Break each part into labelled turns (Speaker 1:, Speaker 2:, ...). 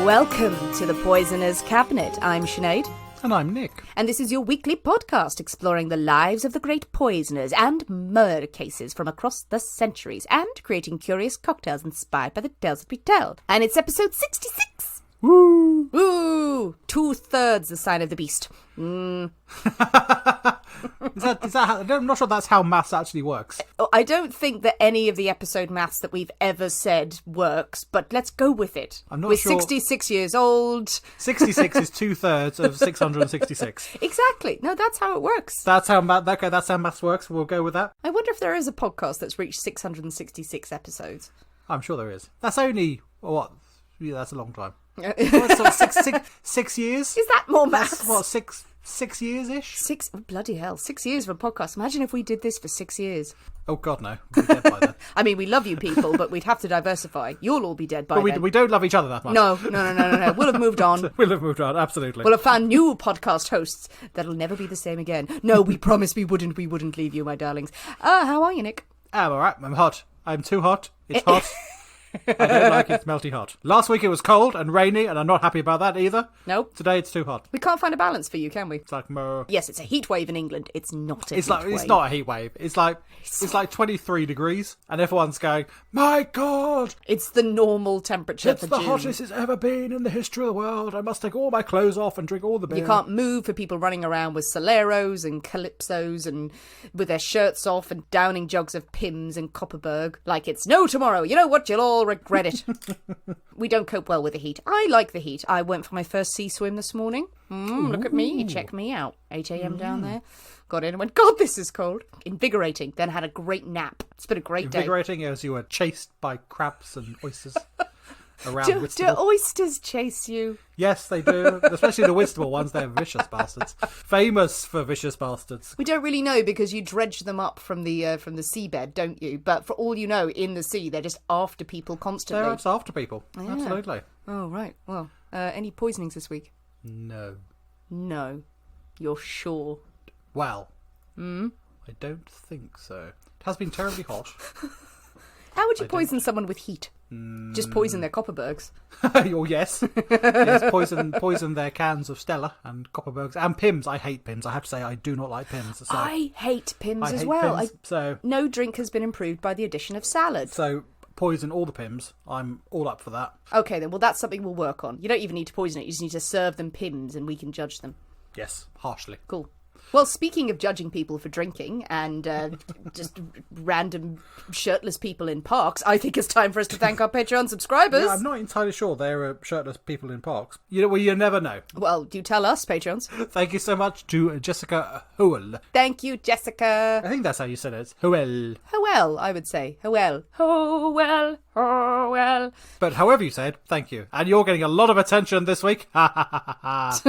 Speaker 1: Welcome to the Poisoner's Cabinet. I'm Sinead.
Speaker 2: And I'm Nick.
Speaker 1: And this is your weekly podcast exploring the lives of the great poisoners and murder cases from across the centuries and creating curious cocktails inspired by the tales that we tell. And it's episode 66.
Speaker 2: Woo!
Speaker 1: Woo! 2/3 the sign of the beast.
Speaker 2: Is that how, I'm not sure that's how maths actually works.
Speaker 1: I don't think that any of the episode maths that we've ever said works, but let's go with it.
Speaker 2: I'm not
Speaker 1: We're
Speaker 2: sure.
Speaker 1: 66 years old.
Speaker 2: 66 is 2/3 of 666.
Speaker 1: Exactly. No, that's how it works.
Speaker 2: That's how maths works. We'll go with that.
Speaker 1: I wonder if there is a podcast that's reached 666 episodes.
Speaker 2: I'm sure there is. That's only, what? Yeah, that's a long time.
Speaker 1: Is
Speaker 2: What, sort of 6 years?
Speaker 1: that more maths?
Speaker 2: That's what, six years-ish?
Speaker 1: Oh, bloody hell. 6 years of a podcast. Imagine if we did this for 6 years.
Speaker 2: Oh, God, no. We'd be dead by then.
Speaker 1: I mean, we love you people, but we'd have to diversify. You'll all be dead by
Speaker 2: But
Speaker 1: then.
Speaker 2: we don't love each other that much.
Speaker 1: No. We'll have moved on.
Speaker 2: We'll have moved on, absolutely.
Speaker 1: We'll have found new podcast hosts that'll never be the same again. No, we promise we wouldn't leave you, my darlings. How are you, Nick?
Speaker 2: I'm alright. I'm hot. I'm too hot. It's hot. I don't like it. It's melty hot. Last week it was cold and rainy, and I'm not happy about that either.
Speaker 1: Nope.
Speaker 2: Today it's too hot.
Speaker 1: We can't find a balance for you, can we?
Speaker 2: It's like
Speaker 1: Yes, it's a heat wave in England. It's not a heat wave.
Speaker 2: It's not a heat wave. It's like 23 degrees, and everyone's going, "My God!
Speaker 1: It's the normal temperature
Speaker 2: It's
Speaker 1: for
Speaker 2: the
Speaker 1: June.
Speaker 2: hottest it's ever been in the history of the world. I must take all my clothes off and drink all the beer."
Speaker 1: You can't move for people running around with Soleros and Calypsos and with their shirts off and downing jugs of Pimm's and Copperberg like it's no tomorrow. You know what? You'll all regret it. We don't cope well with the heat. I like the heat. I went for my first sea swim this morning. Look at me. Check me out. 8 a.m. down there. Got in and went, God, this is cold. Invigorating. Then had a great nap. It's been a great day.
Speaker 2: Invigorating as you were chased by crabs and oysters around
Speaker 1: Do
Speaker 2: Whitstable.
Speaker 1: oysters chase you?
Speaker 2: Yes, they do. Especially the Whitstable ones. They're vicious bastards. Famous for vicious bastards.
Speaker 1: We don't really know because you dredge them up from the seabed, don't you? But for all you know, in the sea, they're just after people constantly.
Speaker 2: They're just after people.
Speaker 1: Yeah.
Speaker 2: Absolutely.
Speaker 1: Oh, right. Well, any poisonings this week?
Speaker 2: No.
Speaker 1: No. You're sure?
Speaker 2: Well, I don't think so. It has been terribly hot.
Speaker 1: How would you poison someone with heat? Just poison their Copperbergs.
Speaker 2: Oh, yes. Yes, poison their cans of Stella and Copperbergs and Pimm's. I hate Pimm's. I have to say, I do not like Pimm's. So
Speaker 1: I hate Pimm's
Speaker 2: I
Speaker 1: as
Speaker 2: hate
Speaker 1: well.
Speaker 2: Pimm's,
Speaker 1: No drink has been improved by the addition of salad.
Speaker 2: So poison all the Pimm's. I'm all up for that.
Speaker 1: Okay, then. Well, that's something we'll work on. You don't even need to poison it. You just need to serve them Pimm's and we can judge them.
Speaker 2: Yes, harshly.
Speaker 1: Cool. Well, speaking of judging people for drinking and just random shirtless people in parks, I think it's time for us to thank our Patreon subscribers.
Speaker 2: Yeah, I'm not entirely sure there are shirtless people in parks. You never know.
Speaker 1: Well, do tell us, Patrons.
Speaker 2: Thank you so much to Jessica Howell.
Speaker 1: Thank you, Jessica.
Speaker 2: I think that's how you said it. Howell.
Speaker 1: Howell, I would say. Howell. Howell. Howell.
Speaker 2: But however you say it, thank you. And you're getting a lot of attention this week. Ha ha ha ha.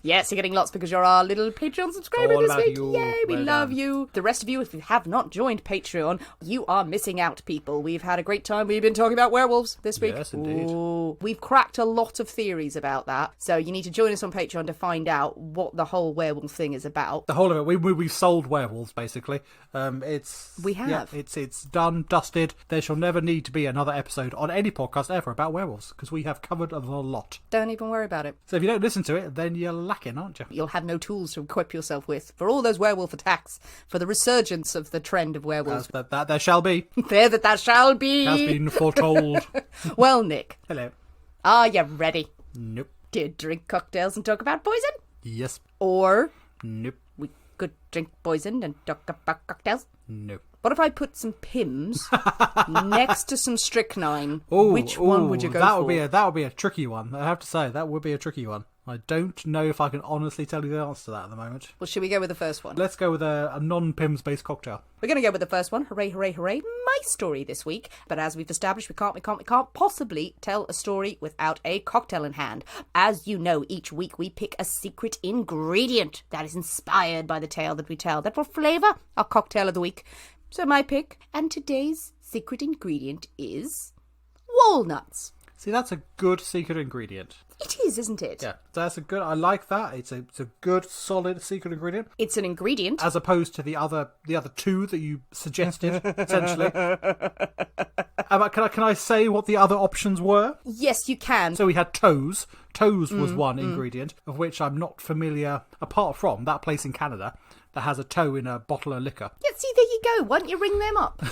Speaker 1: Yes, you're getting lots because you're our little Patreon subscriber
Speaker 2: All
Speaker 1: this
Speaker 2: about
Speaker 1: week.
Speaker 2: you.
Speaker 1: Yay, we
Speaker 2: Well
Speaker 1: love
Speaker 2: done.
Speaker 1: you. The rest of you, if you have not joined Patreon, you are missing out, people. We've had a great time. We've been talking about werewolves this week.
Speaker 2: Yes, indeed.
Speaker 1: Ooh, we've cracked a lot of theories about that. So you need to join us on Patreon to find out what the whole werewolf thing is about.
Speaker 2: The whole of it. We've sold werewolves, basically.
Speaker 1: We have.
Speaker 2: Yeah, it's done, dusted. There shall never need to be another episode on any podcast ever about werewolves, because we have covered a lot.
Speaker 1: Don't even worry about it.
Speaker 2: So if you don't listen to it, then you're lacking, aren't you?
Speaker 1: You'll have no tools to equip yourself with for all those werewolf attacks, for the resurgence of the trend of werewolves.
Speaker 2: That there shall be.
Speaker 1: There that shall be.
Speaker 2: Has been foretold.
Speaker 1: Well, Nick,
Speaker 2: Hello.
Speaker 1: are you ready
Speaker 2: Nope.
Speaker 1: to drink cocktails and talk about poison?
Speaker 2: Yes.
Speaker 1: Or
Speaker 2: Nope.
Speaker 1: we could drink poison and talk about cocktails?
Speaker 2: Nope.
Speaker 1: What if I put some Pimm's next to some strychnine?
Speaker 2: Ooh,
Speaker 1: Which one would you go
Speaker 2: that
Speaker 1: for?
Speaker 2: That would be a tricky one. I have to say, that would be a tricky one. I don't know if I can honestly tell you the answer to that at the moment.
Speaker 1: Well, should we go with the first one?
Speaker 2: Let's go with a non-Pimm's based cocktail.
Speaker 1: We're going to go with the first one. Hooray, hooray, hooray. My story this week. But as we've established, we can't possibly tell a story without a cocktail in hand. As you know, each week we pick a secret ingredient that is inspired by the tale that we tell that will flavour our cocktail of the week. So my pick, and today's secret ingredient is walnuts.
Speaker 2: See, that's a good secret ingredient.
Speaker 1: It is, isn't it?
Speaker 2: Yeah, that's a good... I like that. It's a good, solid secret ingredient.
Speaker 1: It's an ingredient.
Speaker 2: As opposed to the other two that you suggested, essentially. Can I say what the other options were?
Speaker 1: Yes, you can.
Speaker 2: So we had toes. Toes was one ingredient, of which I'm not familiar, apart from that place in Canada that has a toe in a bottle of liquor.
Speaker 1: Yeah, see, there you go. Why don't you ring them up?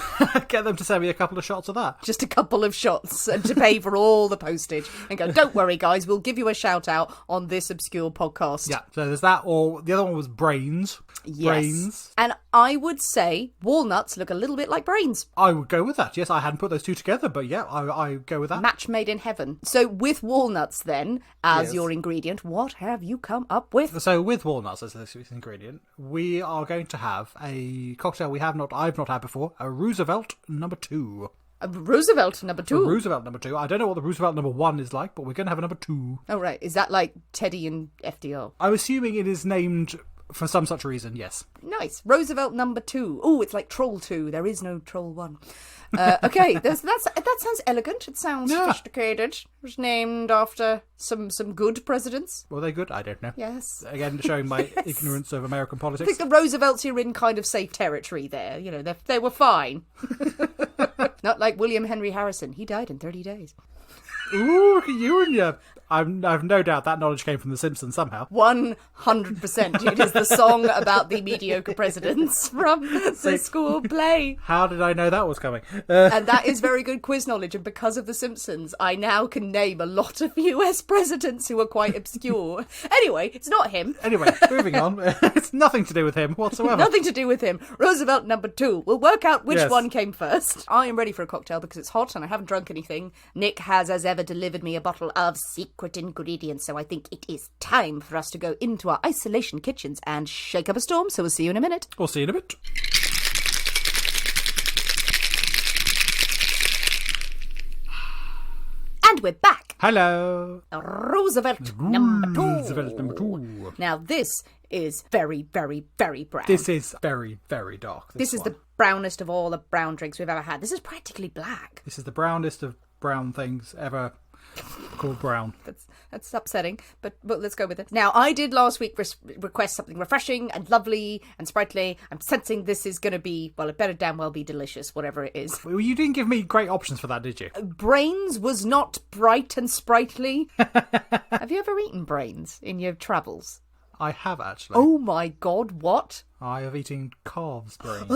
Speaker 2: Get them to send me a couple of shots of that.
Speaker 1: Just a couple of shots and to pay for all the postage. And go, don't worry, guys, we'll give you a shout out on this obscure podcast.
Speaker 2: Yeah, so there's that, or the other one was brains.
Speaker 1: Yes.
Speaker 2: Brains.
Speaker 1: And I would say walnuts look a little bit like brains.
Speaker 2: I would go with that. Yes, I hadn't put those two together, but yeah, I go with that.
Speaker 1: Match made in heaven. So with walnuts then, as your ingredient, what have you come up with?
Speaker 2: So with walnuts as this ingredient, we are going to have a cocktail I've not had before, a Roosevelt number 2.
Speaker 1: A Roosevelt number 2?
Speaker 2: A Roosevelt number 2. I don't know what the Roosevelt number 1 is like, but we're going to have a number 2.
Speaker 1: Oh, right. Is that like Teddy and FDR?
Speaker 2: I'm assuming it is named for some such reason, yes.
Speaker 1: Nice. Roosevelt number 2. Oh, it's like Troll 2. There is no Troll 1. Okay, that sounds elegant. It sounds sophisticated. It was named after some good presidents.
Speaker 2: Were they good? I don't know.
Speaker 1: Yes.
Speaker 2: Again, showing my ignorance of American
Speaker 1: I
Speaker 2: politics.
Speaker 1: think the Roosevelts are in kind of safe territory there. You know, they were fine. Not like William Henry Harrison. He died in 30 days.
Speaker 2: Ooh, look at you and your... I've no doubt that knowledge came from The Simpsons somehow.
Speaker 1: 100%. It is the song about the mediocre presidents from the school play.
Speaker 2: How did I know that was coming?
Speaker 1: And that is very good quiz knowledge. And because of The Simpsons, I now can name a lot of US presidents who are quite obscure. Anyway, it's not him.
Speaker 2: Anyway, moving on. It's nothing to do with him whatsoever.
Speaker 1: Nothing to do with him. Roosevelt number 2. We'll work out which one came first. I am ready for a cocktail because it's hot and I haven't drunk anything. Nick has, as ever, delivered me a bottle of secret ingredients, so I think it is time for us to go into our isolation kitchens and shake up a storm. So we'll see you in a minute.
Speaker 2: We'll see you in a bit.
Speaker 1: And we're back.
Speaker 2: Hello.
Speaker 1: Roosevelt number 2.
Speaker 2: Roosevelt number 2.
Speaker 1: Now this is very, very, very brown.
Speaker 2: This is very, very dark.
Speaker 1: This is the brownest of all the brown drinks we've ever had. This is practically black.
Speaker 2: This is the brownest of brown things ever called brown.
Speaker 1: That's upsetting, but let's go with it. Now, I did last week request something refreshing and lovely and sprightly. I'm sensing this is going to be, well, it better damn well be delicious, whatever it is.
Speaker 2: Well, you didn't give me great options for that, did you?
Speaker 1: Brains was not bright and sprightly. Have you ever eaten brains in your travels?
Speaker 2: I have, actually.
Speaker 1: Oh my God, what?
Speaker 2: I have eaten calves' brains.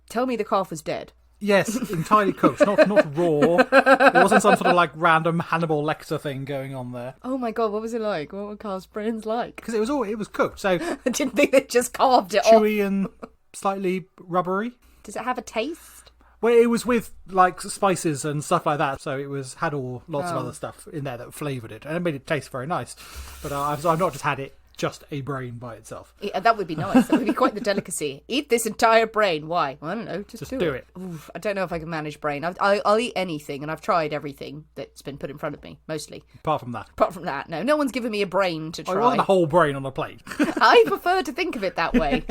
Speaker 1: Tell me the calf was dead.
Speaker 2: Yes, entirely cooked, not raw. It wasn't some sort of like random Hannibal Lecter thing going on there.
Speaker 1: Oh my God, what was it like? What were calf's brains like?
Speaker 2: Because it was cooked, so
Speaker 1: I didn't think they just carved it
Speaker 2: chewy and slightly rubbery.
Speaker 1: Does it have a taste?
Speaker 2: Well, it was with like spices and stuff like that, so it had lots of other stuff in there that flavoured it, and it made it taste very nice. But I've not just had it. Just a brain by itself.
Speaker 1: Yeah, that would be nice. That would be quite the delicacy. Eat this entire brain. Why? I don't know. Just do it. Oof, I don't know if I can manage brain. I'll eat anything, and I've tried everything that's been put in front of me, mostly.
Speaker 2: Apart from that.
Speaker 1: No one's given me a brain to try.
Speaker 2: I want a whole brain on a plate.
Speaker 1: I prefer to think of it that way.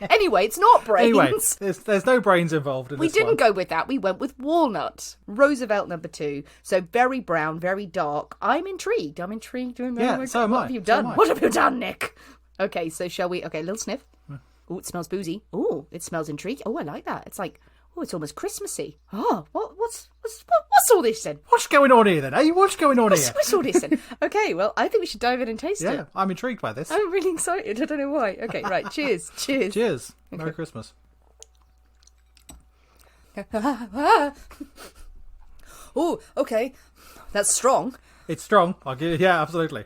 Speaker 1: Anyway, it's not brains.
Speaker 2: Anyway, there's no brains involved in this
Speaker 1: We didn't go with that. We went with walnut. Roosevelt number 2. So very brown, very dark. I'm intrigued.
Speaker 2: Yeah, so am I.
Speaker 1: What have you done? What have you done, Nick? Okay, so shall we? Okay, a little sniff. Oh, it smells boozy. Oh, it smells intriguing. Oh, I like that. It's like, oh, it's almost Christmassy. Oh, what's all this then?
Speaker 2: What's going on here then? Hey, what's going on here?
Speaker 1: What's all this then? Okay, well, I think we should dive in and taste it.
Speaker 2: Yeah, I'm intrigued by this.
Speaker 1: I'm really excited. I don't know why. Okay, right. Cheers. Cheers.
Speaker 2: Cheers. Okay. Merry Christmas.
Speaker 1: Oh, okay. That's strong.
Speaker 2: It's strong. Yeah, absolutely.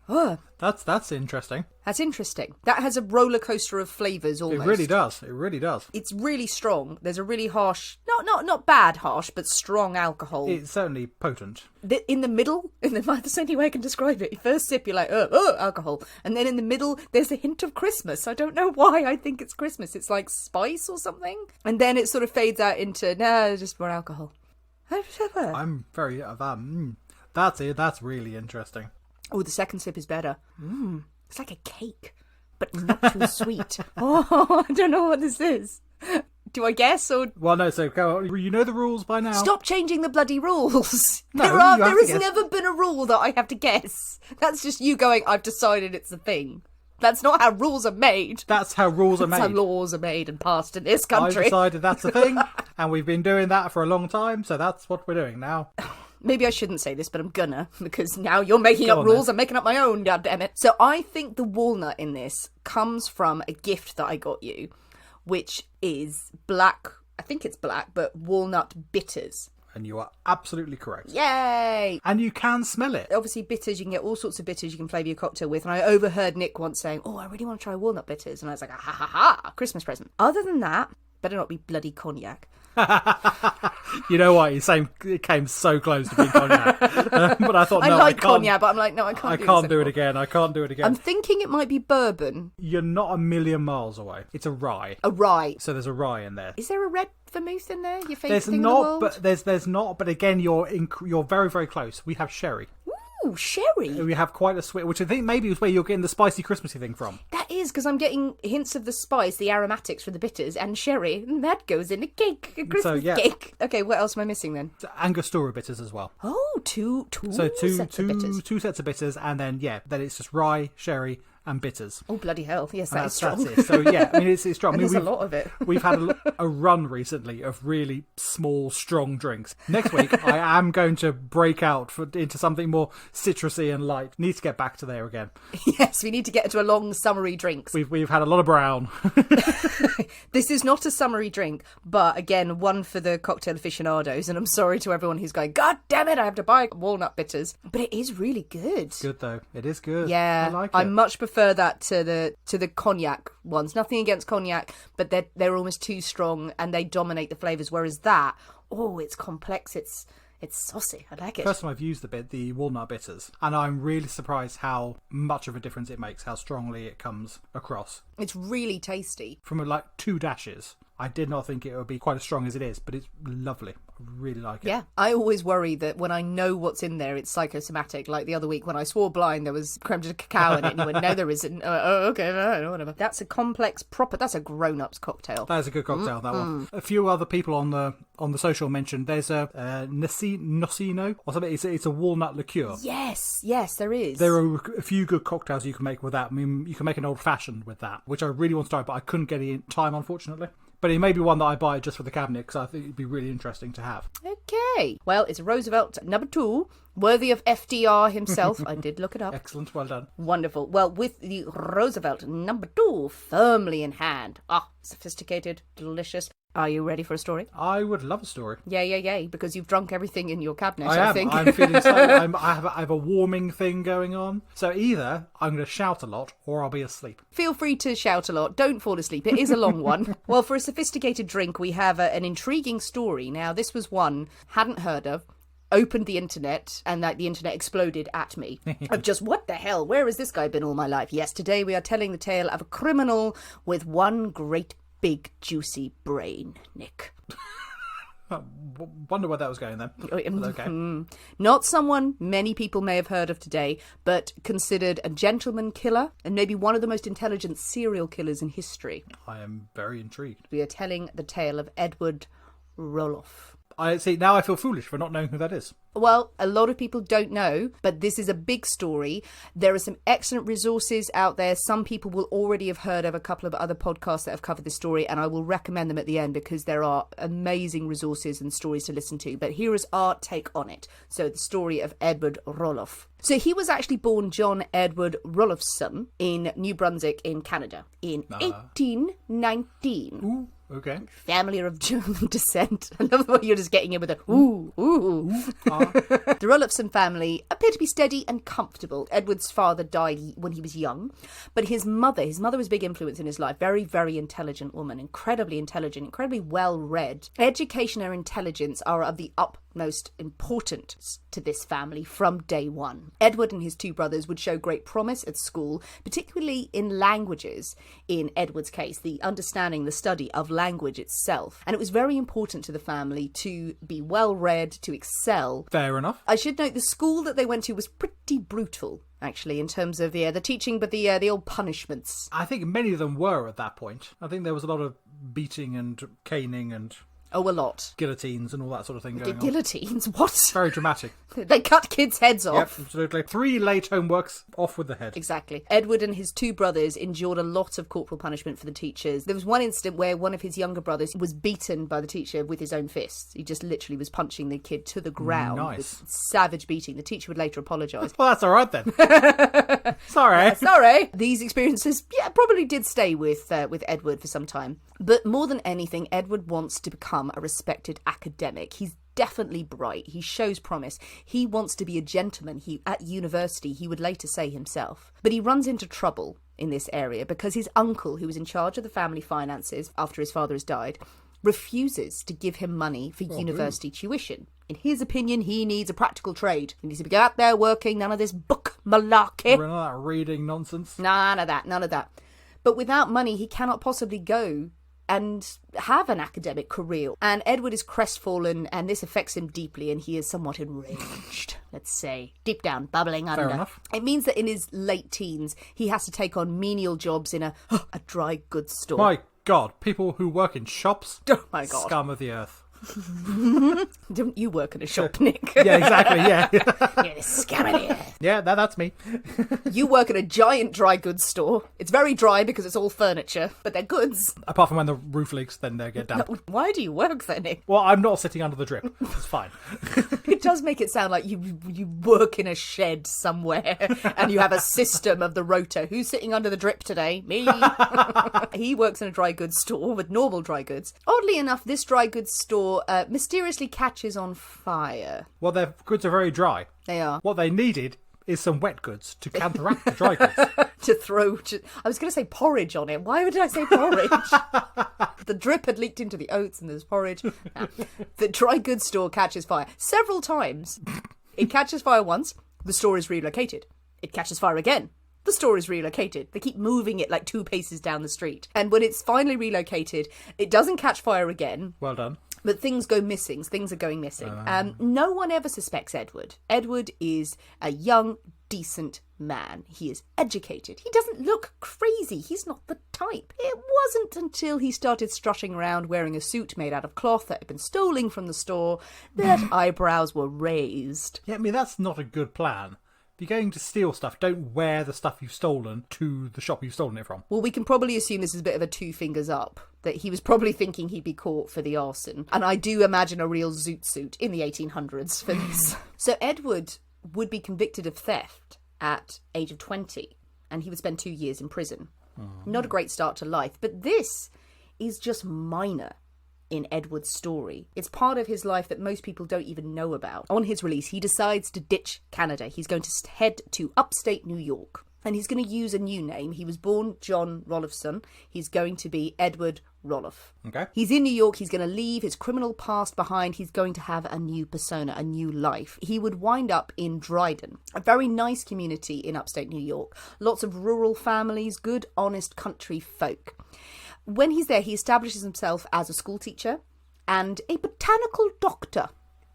Speaker 1: Oh.
Speaker 2: That's interesting.
Speaker 1: That's interesting. That has a roller coaster of flavours almost.
Speaker 2: It really does.
Speaker 1: It's really strong. There's a really harsh, not bad harsh, but strong alcohol.
Speaker 2: It's certainly potent.
Speaker 1: In the middle, that's the only way I can describe it. First sip, you're like, alcohol. And then in the middle, there's a hint of Christmas. I don't know why I think it's Christmas. It's like spice or something. And then it sort of fades out into, just more alcohol.
Speaker 2: I'm very, that's it. That's really interesting.
Speaker 1: Oh, the second sip is better. It's like a cake, but not too sweet. Oh, I don't know what this is. Do I guess or...
Speaker 2: Well, no, so go on. You know the rules by now.
Speaker 1: Stop changing the bloody rules.
Speaker 2: No,
Speaker 1: there
Speaker 2: you have to
Speaker 1: has
Speaker 2: guess.
Speaker 1: never been a rule that I have to guess. That's just you going, I've decided it's a thing. That's not how rules are made.
Speaker 2: That's how rules are
Speaker 1: That's
Speaker 2: made.
Speaker 1: how laws are made and passed in this
Speaker 2: I
Speaker 1: country.
Speaker 2: decided that's a thing, and we've been doing that for a long time, so that's what we're doing now.
Speaker 1: Maybe I shouldn't say this, but I'm gonna, because now you're making
Speaker 2: Go
Speaker 1: up
Speaker 2: on,
Speaker 1: rules.
Speaker 2: then.
Speaker 1: I'm making up my own, goddammit. So I think the walnut in this comes from a gift that I got you, which is black, I think it's black, but walnut bitters.
Speaker 2: And you are absolutely correct.
Speaker 1: Yay!
Speaker 2: And you can smell it.
Speaker 1: Obviously, bitters, you can get all sorts of bitters you can flavour your cocktail with. And I overheard Nick once saying, oh, I really want to try walnut bitters. And I was like, ha ha ha, Christmas present. Other than that, better not be bloody cognac.
Speaker 2: You know what? It came so close to being cognac. But I thought,
Speaker 1: I
Speaker 2: no,
Speaker 1: like
Speaker 2: I can't.
Speaker 1: cognac, but I'm like, no, I can't
Speaker 2: I
Speaker 1: do
Speaker 2: can't
Speaker 1: this
Speaker 2: do it
Speaker 1: anymore.
Speaker 2: again. I can't do it again.
Speaker 1: I'm thinking it might be bourbon.
Speaker 2: You're not a million miles away. It's a rye.
Speaker 1: A rye.
Speaker 2: So there's a rye in there.
Speaker 1: Is there a red vermouth in there? Your favourite
Speaker 2: There's
Speaker 1: thing in
Speaker 2: not,
Speaker 1: the world?
Speaker 2: but there's not. But again, you're very, very close. We have sherry.
Speaker 1: Ooh, sherry.
Speaker 2: We have quite a sweet, which I think maybe is where you're getting the spicy Christmassy thing from.
Speaker 1: That is, because I'm getting hints of the spice, the aromatics from the bitters, and sherry. And that goes in a cake, a Christmas
Speaker 2: yeah.
Speaker 1: cake. Okay, what else am I missing then?
Speaker 2: Angostura bitters as well.
Speaker 1: Oh, two
Speaker 2: So
Speaker 1: sets of bitters.
Speaker 2: two sets of bitters, and then then it's just rye, sherry, and bitters.
Speaker 1: Oh, bloody hell. Yes, that is strong.
Speaker 2: That's it. So yeah, I mean it's strong. I mean,
Speaker 1: There's a lot of it.
Speaker 2: We've had a run recently of really small, strong drinks. Next week, I am going to break out into something more citrusy and light. Need to get back to there again.
Speaker 1: Yes, we need to get to a long summery drinks.
Speaker 2: We've had a lot of brown.
Speaker 1: This is not a summery drink, but again, one for the cocktail aficionados. And I'm sorry to everyone who's going, God damn it, I have to buy walnut bitters. But it is really good.
Speaker 2: Good though. It is good.
Speaker 1: Yeah,
Speaker 2: I like it.
Speaker 1: I much prefer that to the cognac ones. Nothing against cognac, but they're almost too strong and they dominate the flavours. Whereas that, oh, it's complex. It's saucy. I like it.
Speaker 2: First time I've used the walnut bitters, and I'm really surprised how much of a difference it makes, how strongly it comes across.
Speaker 1: It's really tasty.
Speaker 2: From like 2 dashes, I did not think it would be quite as strong as it is, but it's lovely. I really like it.
Speaker 1: Yeah, I always worry that when I know what's in there, it's psychosomatic. Like the other week when I swore blind there was creme de cacao in it, and you went, no, there isn't. Oh, okay, whatever. That's a complex, that's a grown-up's cocktail.
Speaker 2: That is a good cocktail, that one. A few other people on the social mentioned there's a nocino or something. It's a walnut liqueur.
Speaker 1: Yes, there is.
Speaker 2: There are a few good cocktails you can make with that. I mean, you can make an old-fashioned with that, which I really want to try, but I couldn't get it in time, unfortunately. But it may be one that I buy just for the cabinet, because I think it'd be really interesting to have.
Speaker 1: Okay. Well, it's Roosevelt number 2, worthy of FDR himself. I did look it up.
Speaker 2: Excellent, well done.
Speaker 1: Wonderful. Well, with the Roosevelt number 2 firmly in hand. Sophisticated, delicious. Are you ready for a story?
Speaker 2: I would love a story.
Speaker 1: Yay, because you've drunk everything in your cabinet, I think.
Speaker 2: I'm feeling I have a warming thing going on. So either I'm going to shout a lot or I'll be asleep.
Speaker 1: Feel free to shout a lot. Don't fall asleep. It is a long one. Well, for a sophisticated drink, we have an intriguing story. Now, this was one hadn't heard of. Opened the internet and the internet exploded at me of just what the hell, where has this guy been all my life? Yes, today we are telling the tale of a criminal with one great big juicy brain, Nick.
Speaker 2: Wonder where that was going then. Okay.
Speaker 1: Not someone many people may have heard of today, but considered a gentleman killer and maybe one of the most intelligent serial killers in history.
Speaker 2: I am very intrigued.
Speaker 1: We are telling the tale of Edward Rulloff.
Speaker 2: I see. Now I feel foolish for not knowing who that is.
Speaker 1: Well, a lot of people don't know, but this is a big story. There are some excellent resources out there. Some people will already have heard of a couple of other podcasts that have covered this story, and I will recommend them at the end because there are amazing resources and stories to listen to. But here is our take on it. So the story of Edward Rulloff. So he was actually born John Edward Rulloffson in New Brunswick in Canada in 1819.
Speaker 2: Ooh. Okay.
Speaker 1: Family of German descent. I love the way you're just getting in with a ooh. The Rulloffson family appeared to be steady and comfortable. Edward's father died when he was young, but his mother was a big influence in his life. Very, very intelligent woman, incredibly intelligent, incredibly well-read. Education and intelligence are of the utmost importance to this family from day one. Edward and his 2 brothers would show great promise at school, particularly in languages. In Edward's case, the understanding, the study of language itself. And it was very important to the family to be well-read, to excel.
Speaker 2: Fair enough.
Speaker 1: I should note the school that they went to was pretty brutal, actually, in terms of the teaching, but the old punishments.
Speaker 2: I think many of them were at that point. I think there was a lot of beating and caning and
Speaker 1: Oh, a lot.
Speaker 2: guillotines and all that sort of thing going on.
Speaker 1: Guillotines? What?
Speaker 2: Very dramatic.
Speaker 1: They cut kids' heads
Speaker 2: Yep,
Speaker 1: off.
Speaker 2: absolutely. 3 late homeworks, off with the head.
Speaker 1: Exactly. Edward and his 2 brothers endured a lot of corporal punishment for the teachers. There was one incident where one of his younger brothers was beaten by the teacher with his own fists. He just literally was punching the kid to the ground.
Speaker 2: Nice.
Speaker 1: With savage beating. The teacher would later apologise.
Speaker 2: Well, that's all right then. Sorry.
Speaker 1: Sorry. These experiences, probably did stay with Edward for some time. But more than anything, Edward wants to become a respected academic. He's definitely bright. He shows promise. He wants to be a gentleman. At university, he would later say himself. But he runs into trouble in this area because his uncle, who was in charge of the family finances after his father has died, refuses to give him money for university tuition. In his opinion, he needs a practical trade. He needs to be out there working, none of this book malarkey.
Speaker 2: None of that reading nonsense.
Speaker 1: None of that. But without money, he cannot possibly go and have an academic career. And Edward is crestfallen, and this affects him deeply, and he is somewhat enraged, let's say, deep down, bubbling under.
Speaker 2: Fair enough.
Speaker 1: It means that in his late teens, he has to take on menial jobs in a dry goods store.
Speaker 2: My God, people who work in shops?
Speaker 1: Oh my God.
Speaker 2: Scum of the earth.
Speaker 1: Don't you work in a shop, Nick?
Speaker 2: Yeah, exactly, yeah.
Speaker 1: You're the scum of the earth.
Speaker 2: Yeah, that's me.
Speaker 1: You work at a giant dry goods store. It's very dry because it's all furniture, but they're goods.
Speaker 2: Apart from when the roof leaks, then they get damp.
Speaker 1: Why do you work there, Nick?
Speaker 2: Well, I'm not sitting under the drip. It's fine.
Speaker 1: It does make it sound like you work in a shed somewhere and you have a system of the rotor. Who's sitting under the drip today? Me. He works in a dry goods store with normal dry goods. Oddly enough, this dry goods store mysteriously catches on fire.
Speaker 2: Well, their goods are very dry.
Speaker 1: They are.
Speaker 2: What they needed is some wet goods to counteract the dry goods.
Speaker 1: I was going to say porridge on it. Why did I say porridge? The drip had leaked into the oats and there's porridge. No. The dry goods store catches fire several times. It catches fire once, the store is relocated. It catches fire again. The store is relocated. They keep moving it like 2 paces down the street. And when it's finally relocated, it doesn't catch fire again.
Speaker 2: Well done.
Speaker 1: But things go missing. Things are going missing. No one ever suspects Edward. Edward is a young, decent man. He is educated. He doesn't look crazy. He's not the type. It wasn't until he started strutting around wearing a suit made out of cloth that had been stolen from the store that eyebrows were raised.
Speaker 2: Yeah, I mean, that's not a good plan. If you're going to steal stuff, don't wear the stuff you've stolen to the shop you've stolen it from.
Speaker 1: Well, we can probably assume this is a bit of a 2 fingers up, that he was probably thinking he'd be caught for the arson. And I do imagine a real zoot suit in the 1800s for this. So Edward would be convicted of theft at age of 20, and he would spend 2 years in prison. Not a great start to life, but this is just minor in Edward's story. It's part of his life that most people don't even know about. On his release, he decides to ditch Canada. He's going to head to upstate New York, and he's going to use a new name. He was born John Rulloffson. He's going to be Edward Rulloff.
Speaker 2: Okay.
Speaker 1: He's in New York. He's going to leave his criminal past behind. He's going to have a new persona, a new life. He would wind up in Dryden, a very nice community in upstate New York. Lots of rural families, good, honest country folk. When he's there, he establishes himself as a school teacher and a botanical doctor.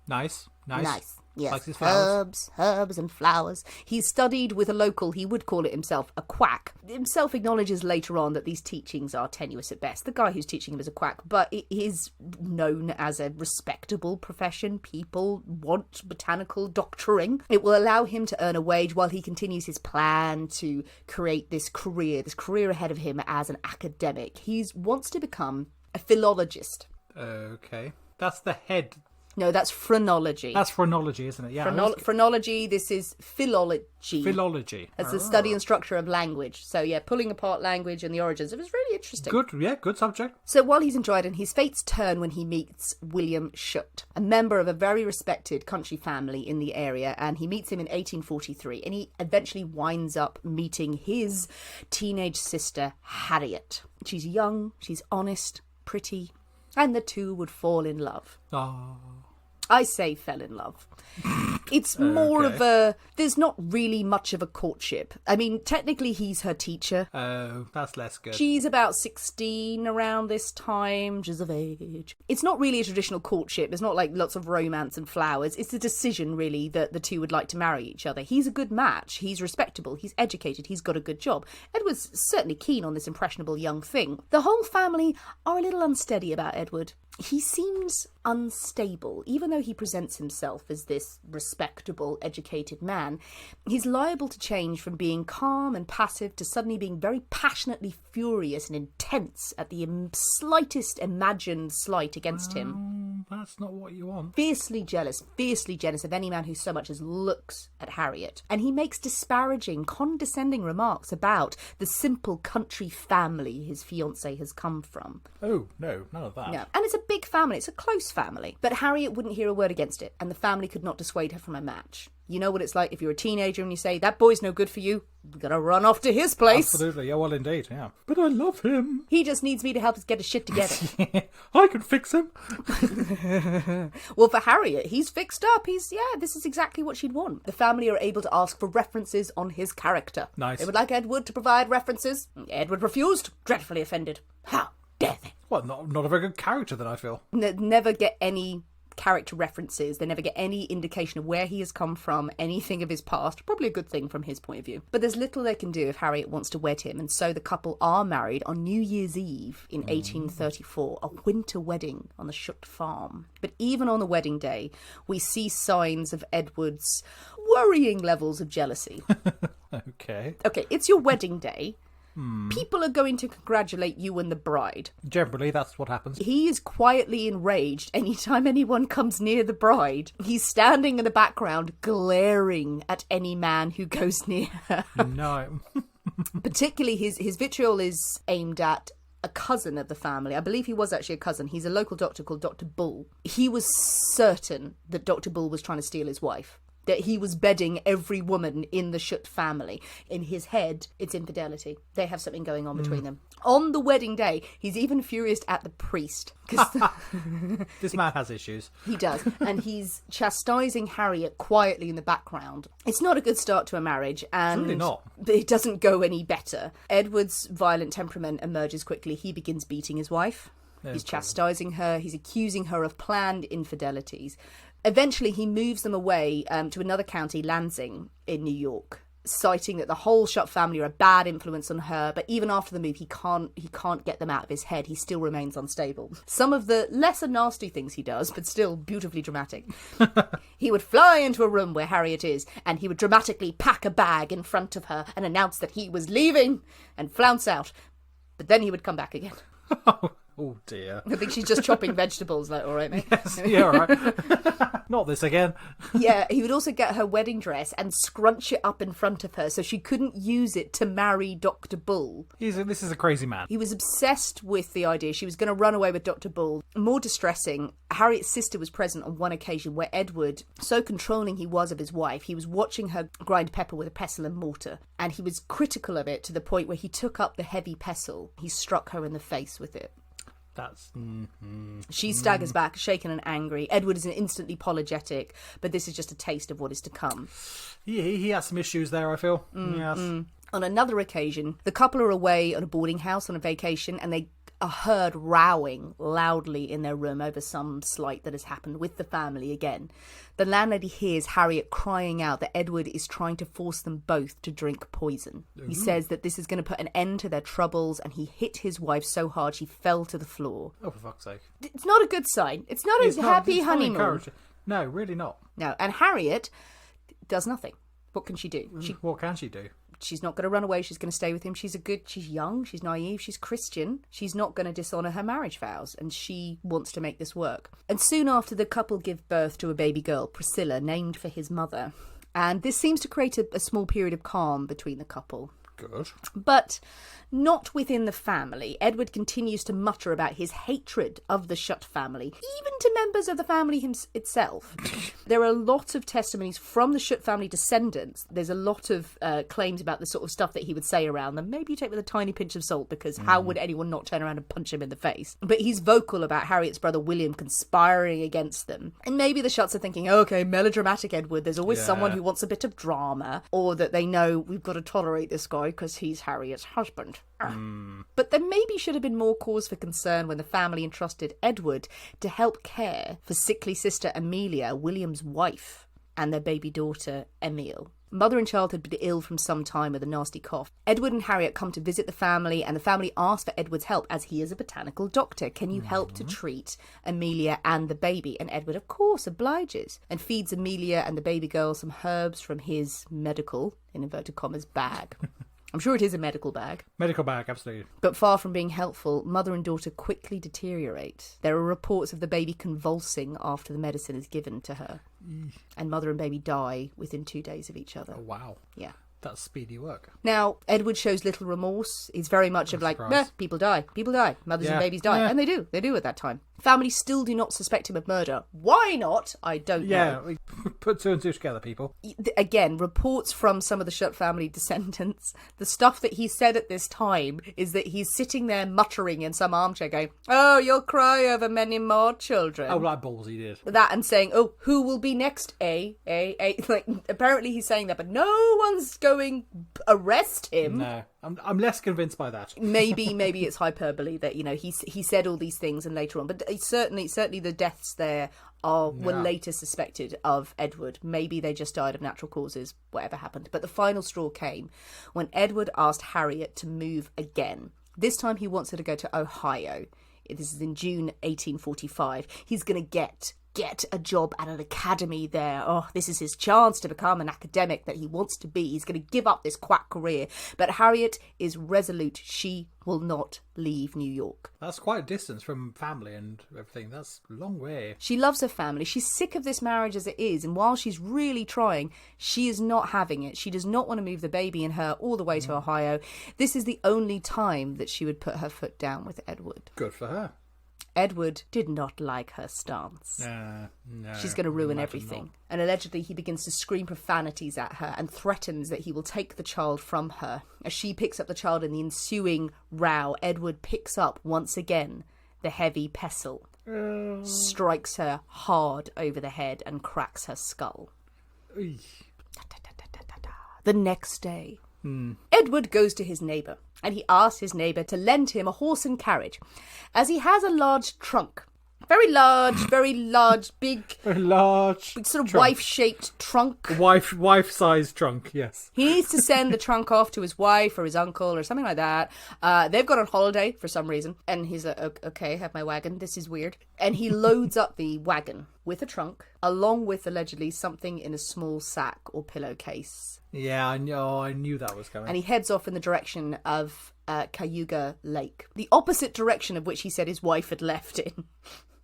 Speaker 2: Nice.
Speaker 1: Yes.
Speaker 2: Likes his flowers.
Speaker 1: Herbs and flowers. He studied with a local, he would call it himself, a quack. Himself acknowledges later on that these teachings are tenuous at best. The guy who's teaching him is a quack, but it is known as a respectable profession. People want botanical doctoring. It will allow him to earn a wage while he continues his plan to create this career ahead of him as an academic. He wants to become a philologist.
Speaker 2: Okay. That's the head.
Speaker 1: No, that's phrenology.
Speaker 2: That's phrenology, isn't it? Yeah.
Speaker 1: Phrenology, this is philology.
Speaker 2: Philology.
Speaker 1: That's the study and structure of language. So, yeah, pulling apart language and the origins. It was really interesting.
Speaker 2: Good subject.
Speaker 1: So while he's in Dryden, his fates turn when he meets William Schutt, a member of a very respected country family in the area, and he meets him in 1843, and he eventually winds up meeting his teenage sister, Harriet. She's young, she's honest, pretty, and the two would fall in love.
Speaker 2: Oh.
Speaker 1: I say fell in love. It's more of a... There's not really much of a courtship. I mean, technically he's her teacher.
Speaker 2: Oh, that's less good.
Speaker 1: She's about 16 around this time. She's of age. It's not really a traditional courtship. It's not like lots of romance and flowers. It's a decision, really, that the two would like to marry each other. He's a good match. He's respectable. He's educated. He's got a good job. Edward's certainly keen on this impressionable young thing. The whole family are a little unsteady about Edward. He seems unstable, even though he presents himself as this respectable, educated man. He's liable to change from being calm and passive to suddenly being very passionately furious and intense at the slightest imagined slight against him.
Speaker 2: That's not what you want.
Speaker 1: Fiercely jealous of any man who so much as looks at Harriet. And he makes disparaging, condescending remarks about the simple country family his fiancée has come from.
Speaker 2: Oh, no, none of that.
Speaker 1: No. And it's a big family, it's a close family. But Harriet wouldn't hear a word against it, and the family could not dissuade her from a match. You know what it's like if you're a teenager and you say, that boy's no good for you, we've got to run off to his place.
Speaker 2: Absolutely, yeah, well indeed, yeah. But I love him.
Speaker 1: He just needs me to help us get his shit together.
Speaker 2: I can fix him.
Speaker 1: Well, for Harriet, he's fixed up. This is exactly what she'd want. The family are able to ask for references on his character.
Speaker 2: Nice.
Speaker 1: They would like Edward to provide references. Edward refused, dreadfully offended. How dare they?
Speaker 2: Well, not a very good character then, I feel.
Speaker 1: Never get any character references. They never get any indication of where he has come from, anything of his past. Probably a good thing from his point of view. But there's little they can do if Harriet wants to wed him, and so the couple are married on New Year's Eve in 1834, a winter wedding on the Schutt farm. But even on the wedding day, we see signs of Edward's worrying levels of jealousy.
Speaker 2: Okay,
Speaker 1: it's your wedding day. People are going to congratulate you and the bride.
Speaker 2: Generally, that's what happens.
Speaker 1: He is quietly enraged anytime anyone comes near the bride. He's standing in the background, glaring at any man who goes near her.
Speaker 2: No.
Speaker 1: Particularly, his vitriol is aimed at a cousin of the family. I believe he was actually a cousin. He's a local doctor called Dr. Bull. He was certain that Dr. Bull was trying to steal his wife. That he was bedding every woman in the Schutt family. In his head, it's infidelity. They have something going on between them. On the wedding day, he's even furious at the priest.
Speaker 2: This man has issues.
Speaker 1: He does. And he's chastising Harriet quietly in the background. It's not a good start to a marriage. And
Speaker 2: Certainly not.
Speaker 1: It doesn't go any better. Edward's violent temperament emerges quickly. He begins beating his wife. He's chastising her. He's accusing her of planned infidelities. Eventually, he moves them away to another county, Lansing, in New York, citing that the whole Schutt family are a bad influence on her. But even after the move, he can't get them out of his head. He still remains unstable. Some of the lesser nasty things he does, but still beautifully dramatic. He would fly into a room where Harriet is, and he would dramatically pack a bag in front of her and announce that he was leaving and flounce out. But then he would come back again.
Speaker 2: Oh dear.
Speaker 1: I think she's just chopping vegetables, like, all right, mate.
Speaker 2: Yes, yeah, all right. Not this again.
Speaker 1: Yeah, he would also get her wedding dress and scrunch it up in front of her so she couldn't use it to marry Dr. Bull.
Speaker 2: This is a crazy man.
Speaker 1: He was obsessed with the idea she was going to run away with Dr. Bull. More distressing, Harriet's sister was present on one occasion where Edward, so controlling he was of his wife, he was watching her grind pepper with a pestle and mortar, and he was critical of it to the point where he took up the heavy pestle. He struck her in the face with it. She staggers back, shaken and angry. Edward is instantly apologetic, but this is just a taste of what is to come.
Speaker 2: He has some issues there, I feel. Yes.
Speaker 1: On another occasion, the couple are away on a boarding house on a vacation, and they are heard rowing loudly in their room over some slight that has happened with the family again. The landlady hears Harriet crying out that Edward is trying to force them both to drink poison. He says that this is going to put an end to their troubles, and he hit his wife so hard she fell to the floor.
Speaker 2: Oh, for fuck's sake.
Speaker 1: It's not a good sign. It's not a happy honeymoon.
Speaker 2: No, really not.
Speaker 1: No, and Harriet does nothing. What can she do?
Speaker 2: What can she do?
Speaker 1: She's not going to run away. She's going to stay with him. She's young, she's naive, she's Christian. She's not going to dishonour her marriage vows, and she wants to make this work. And soon after, the couple give birth to a baby girl, Priscilla, named for his mother. And this seems to create a small period of calm between the couple.
Speaker 2: Good.
Speaker 1: But not within the family. Edward continues to mutter about his hatred of the Shutt family, even to members of the family itself. There are a lot of testimonies from the Shutt family descendants. There's a lot of claims about the sort of stuff that he would say around them. Maybe you take it with a tiny pinch of salt, because how would anyone not turn around and punch him in the face? But he's vocal about Harriet's brother William conspiring against them. And maybe the Shutts are thinking, okay, melodramatic Edward, there's always someone who wants a bit of drama, or that they know we've got to tolerate this guy because he's Harriet's husband. But there maybe should have been more cause for concern when the family entrusted Edward to help care for sickly sister Amelia, William's wife, and their baby daughter Emile. Mother and child had been ill from some time with a nasty cough. Edward and Harriet come to visit the family, and the family ask for Edward's help as he is a botanical doctor. Can you help to treat Amelia and the baby? And Edward, of course, obliges and feeds Amelia and the baby girl some herbs from his medical, in inverted commas, bag. I'm sure it is a medical bag.
Speaker 2: Medical bag, absolutely.
Speaker 1: But far from being helpful, mother and daughter quickly deteriorate. There are reports of the baby convulsing after the medicine is given to her. And mother and baby die within 2 days of each other.
Speaker 2: Oh, wow.
Speaker 1: Yeah.
Speaker 2: That's speedy work.
Speaker 1: Now, Edward shows little remorse. He's very much of like, nah, people die. People die. Mothers and babies die. And they do. They do at that time. Family still do not suspect him of murder. Why not? I don't know.
Speaker 2: Yeah, we put two and two together, people.
Speaker 1: Again, reports from some of the Shutt family descendants, the stuff that he said at this time is that he's sitting there muttering in some armchair going, oh, you'll cry over many more children.
Speaker 2: Oh, like balls he did.
Speaker 1: That, and saying, oh, who will be next? Like, apparently he's saying that, but no one's going, arrest him.
Speaker 2: No, I'm less convinced by that.
Speaker 1: Maybe it's hyperbole that, you know, he said all these things and later on, but certainly the deaths there were later suspected of Edward. Maybe they just died of natural causes, whatever happened. But the final straw came when Edward asked Harriet to move again. This time he wants her to go to Ohio. This is in June 1845. He's going to get a job at an academy there. Oh, this is his chance to become an academic that he wants to be. He's going to give up this quack career. But Harriet is resolute. She will not leave New York.
Speaker 2: That's quite a distance from family and everything. That's a long way.
Speaker 1: She loves her family. She's sick of this marriage as it is. And while she's really trying, she is not having it. She does not want to move the baby and her all the way to Ohio. This is the only time that she would put her foot down with Edward.
Speaker 2: Good for her.
Speaker 1: Edward did not like her stance.
Speaker 2: No.
Speaker 1: She's going to ruin everything. Not. And allegedly he begins to scream profanities at her and threatens that he will take the child from her. As she picks up the child in the ensuing row, Edward picks up once again the heavy pestle, strikes her hard over the head and cracks her skull. The next day, Edward goes to his neighbour, and he asks his neighbour to lend him a horse and carriage, as he has a large trunk. Very large, big sort of wife-shaped trunk.
Speaker 2: Wife-sized trunk, yes.
Speaker 1: He needs to send the trunk off to his wife or his uncle or something like that. They've gone on holiday for some reason. And he's like, okay, have my wagon. This is weird. And he loads up the wagon with a trunk, along with allegedly something in a small sack or pillowcase.
Speaker 2: Yeah, I knew that was coming.
Speaker 1: And he heads off in the direction of Cayuga Lake, the opposite direction of which he said his wife had left in.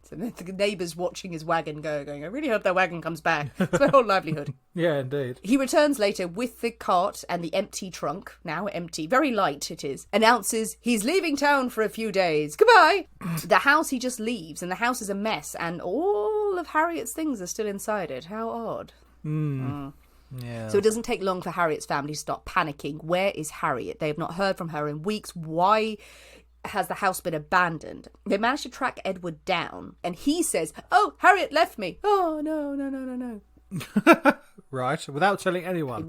Speaker 1: So the neighbour's watching his wagon going, I really hope that wagon comes back. It's my whole livelihood.
Speaker 2: Yeah, indeed.
Speaker 1: He returns later with the cart and the empty trunk, now empty, very light it is, announces he's leaving town for a few days. Goodbye! The house he just leaves, and the house is a mess, and all of Harriet's things are still inside it. How odd.
Speaker 2: Yeah.
Speaker 1: So it doesn't take long for Harriet's family to start panicking. Where is Harriet? They have not heard from her in weeks. Why has the house been abandoned? They managed to track Edward down, and he says, oh, Harriet left me. Oh, no.
Speaker 2: Right, without telling anyone.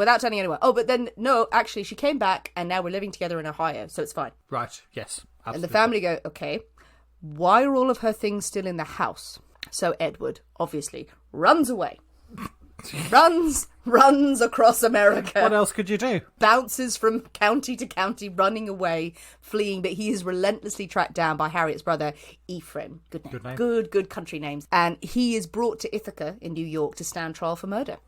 Speaker 1: Oh, but then, no, actually, she came back, and now we're living together in Ohio, so it's fine.
Speaker 2: Right, yes, absolutely.
Speaker 1: And the family go, okay, why are all of her things still in the house? So Edward, obviously, runs away. Runs across America.
Speaker 2: What else could you do?
Speaker 1: Bounces from county to county, running away, fleeing, but he is relentlessly tracked down by Harriet's brother, Ephraim. Good name. Good country names. And he is brought to Ithaca in New York to stand trial for murder.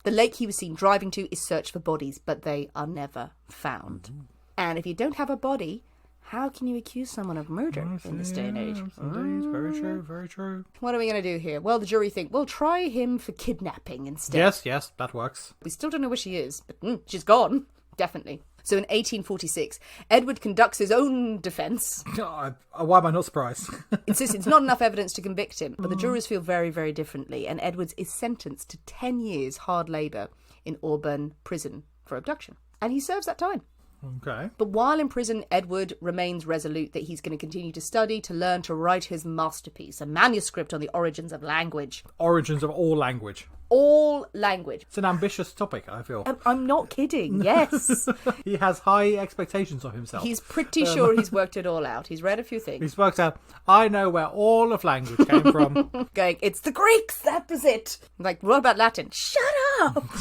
Speaker 1: The lake he was seen driving to is searched for bodies, but they are never found. And if you don't have a body, how can you accuse someone of murder in this day and age?
Speaker 2: Indeed. Very true.
Speaker 1: What are we going to do here? Well, the jury think, we'll try him for kidnapping instead.
Speaker 2: Yes, that works.
Speaker 1: We still don't know where she is, but she's gone. definitely. So in 1846, Edward conducts his own defence.
Speaker 2: Why am I not surprised?
Speaker 1: Insists it's not enough evidence to convict him, but the jurors feel very, very differently, and Edwards is sentenced to 10 years hard labour in Auburn prison for abduction. And he serves that time.
Speaker 2: Okay.
Speaker 1: But while in prison, Edward remains resolute that he's going to continue to study, to learn, to write his masterpiece, a manuscript on the origins of language.
Speaker 2: Origins of all language.
Speaker 1: All language.
Speaker 2: It's an ambitious topic, I feel.
Speaker 1: I'm not kidding, yes.
Speaker 2: He has high expectations of himself.
Speaker 1: He's pretty sure he's worked it all out. He's read a few things.
Speaker 2: He's worked out, I know where all of language came from.
Speaker 1: Going, it's the Greeks, that was it. Like, what about Latin? Shut up!